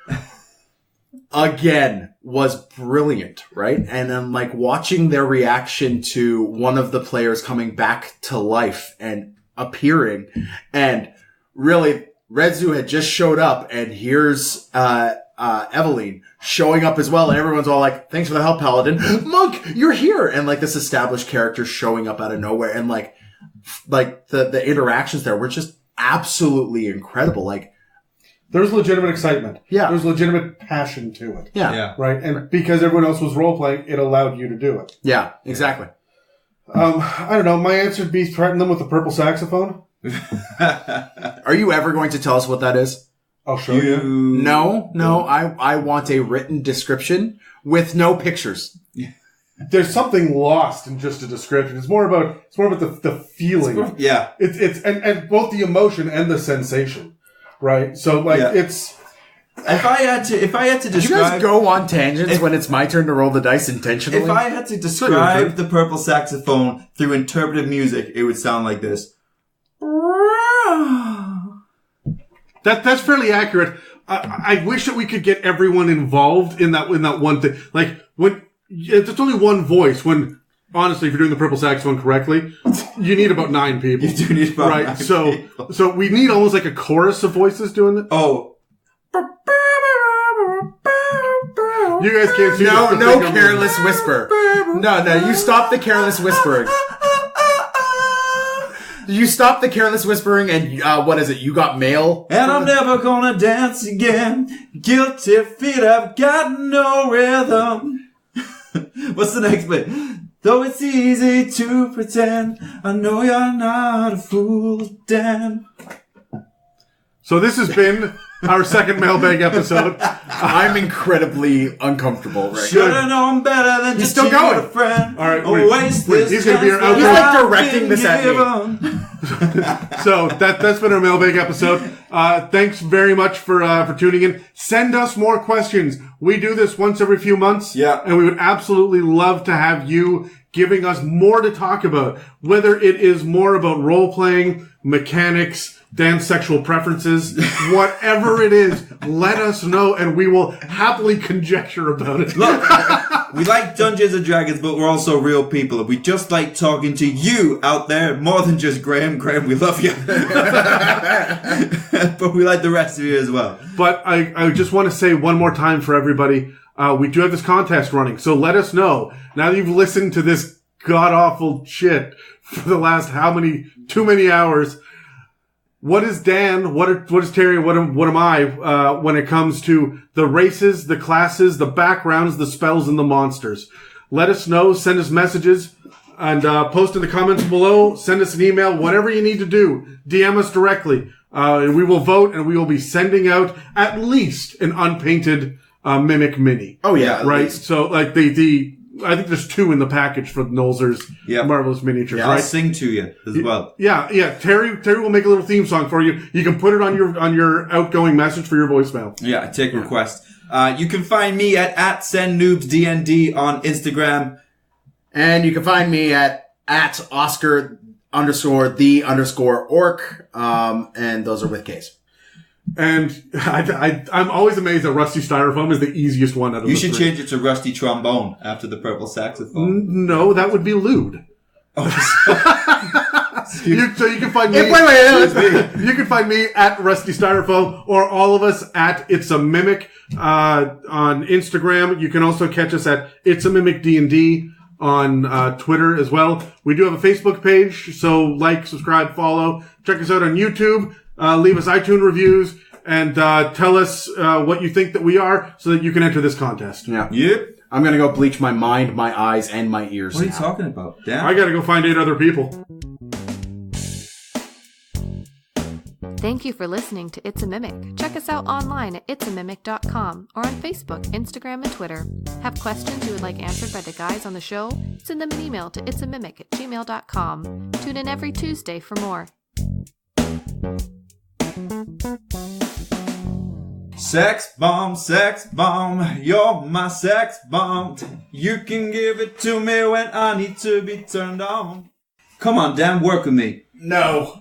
again was brilliant, right? And then like watching their reaction to one of the players coming back to life and appearing, and really Redzu had just showed up, and here's Eveline showing up as well, and everyone's all like, thanks for the help, Paladin. Monk, you're here! And like this established character showing up out of nowhere, and like the interactions there were just absolutely incredible. Like, there's legitimate excitement. Yeah. There's legitimate passion to it. Yeah. Right? And because everyone else was role-playing, it allowed you to do it. Yeah, exactly. I don't know. My answer would be threaten them with the purple saxophone. Are you ever going to tell us what that is? I'll show you. No. I want a written description with no pictures. There's something lost in just a description. It's more about the feeling. It's and both the emotion and the sensation. Right? So it's if I had to describe, do you guys go on tangents when it's my turn to roll the dice intentionally? If I had to describe the purple saxophone through interpretive music, it would sound like this. That's fairly accurate. I wish that we could get everyone involved in that one thing. Like when it's only one voice. When honestly, if you're doing the purple saxophone correctly, you need about 9 people. You do need about 9 people. So we need almost like a chorus of voices doing it. Oh. You guys can't see no careless whisper. No, you stop the careless whispering. You stop the careless whispering and, what is it? You got mail? And I'm never gonna dance again. Guilty feet have got no rhythm. What's the next bit? Though it's easy to pretend, I know you're not a fool, Dan. So this has been our second mailbag episode. I'm incredibly uncomfortable right now. Should have known better than He's still going. A friend. All right, wait. He's going to be our outro. He's like directing this at me. So that's been our mailbag episode. Thanks very much for tuning in. Send us more questions. We do this once every few months. Yeah. And we would absolutely love to have you giving us more to talk about. Whether it is more about role-playing, mechanics, Dan's sexual preferences, whatever it is, let us know and we will happily conjecture about it. Look, we like Dungeons and Dragons, but we're also real people. And we just like talking to you out there more than just Graham. Graham, we love you. But we like the rest of you as well. But I just want to say one more time for everybody, we do have this contest running. So let us know. Now that you've listened to this god-awful shit for the last too many hours, what is Dan, what is Terry, what am I, when it comes to the races, the classes, the backgrounds, the spells, and the monsters? Let us know, send us messages, and post in the comments below, send us an email, whatever you need to do. DM us directly. We will vote, and we will be sending out at least an unpainted Mimic Mini. Oh, yeah. Right? So, like, the I think there's 2 in the package for Nolzur's Marvelous Miniatures, Yeah, right? I'll sing to you as well. Yeah. Terry will make a little theme song for you. You can put it on your outgoing message for your voicemail. Yeah, take requests. You can find me at SendNoobsDND on Instagram. And you can find me at Oscar_the_orc. And those are with Ks. And I'm always amazed that Rusty Styrofoam is the easiest one out of the 3. You should change it to Rusty Trombone after the purple saxophone. No, that would be lewd. Oh, So you can find me. You can find me at Rusty Styrofoam, or all of us at It's a Mimic on Instagram. You can also catch us at It's a Mimic D&D on Twitter as well. We do have a Facebook page, so like, subscribe, follow. Check us out on YouTube. Leave us iTunes reviews and tell us what you think that we are, so that you can enter this contest. Yeah. Yep. I'm gonna go bleach my mind, my eyes, and my ears. What are you talking about? Damn. I gotta go find 8 other people. Thank you for listening to It's a Mimic. Check us out online at itsamimic.com or on Facebook, Instagram, and Twitter. Have questions you would like answered by the guys on the show? Send them an email to itsamimic@gmail.com. Tune in every Tuesday for more. Sex bomb, you're my sex bomb. You can give it to me when I need to be turned on. Come on, Dan, work with me. No.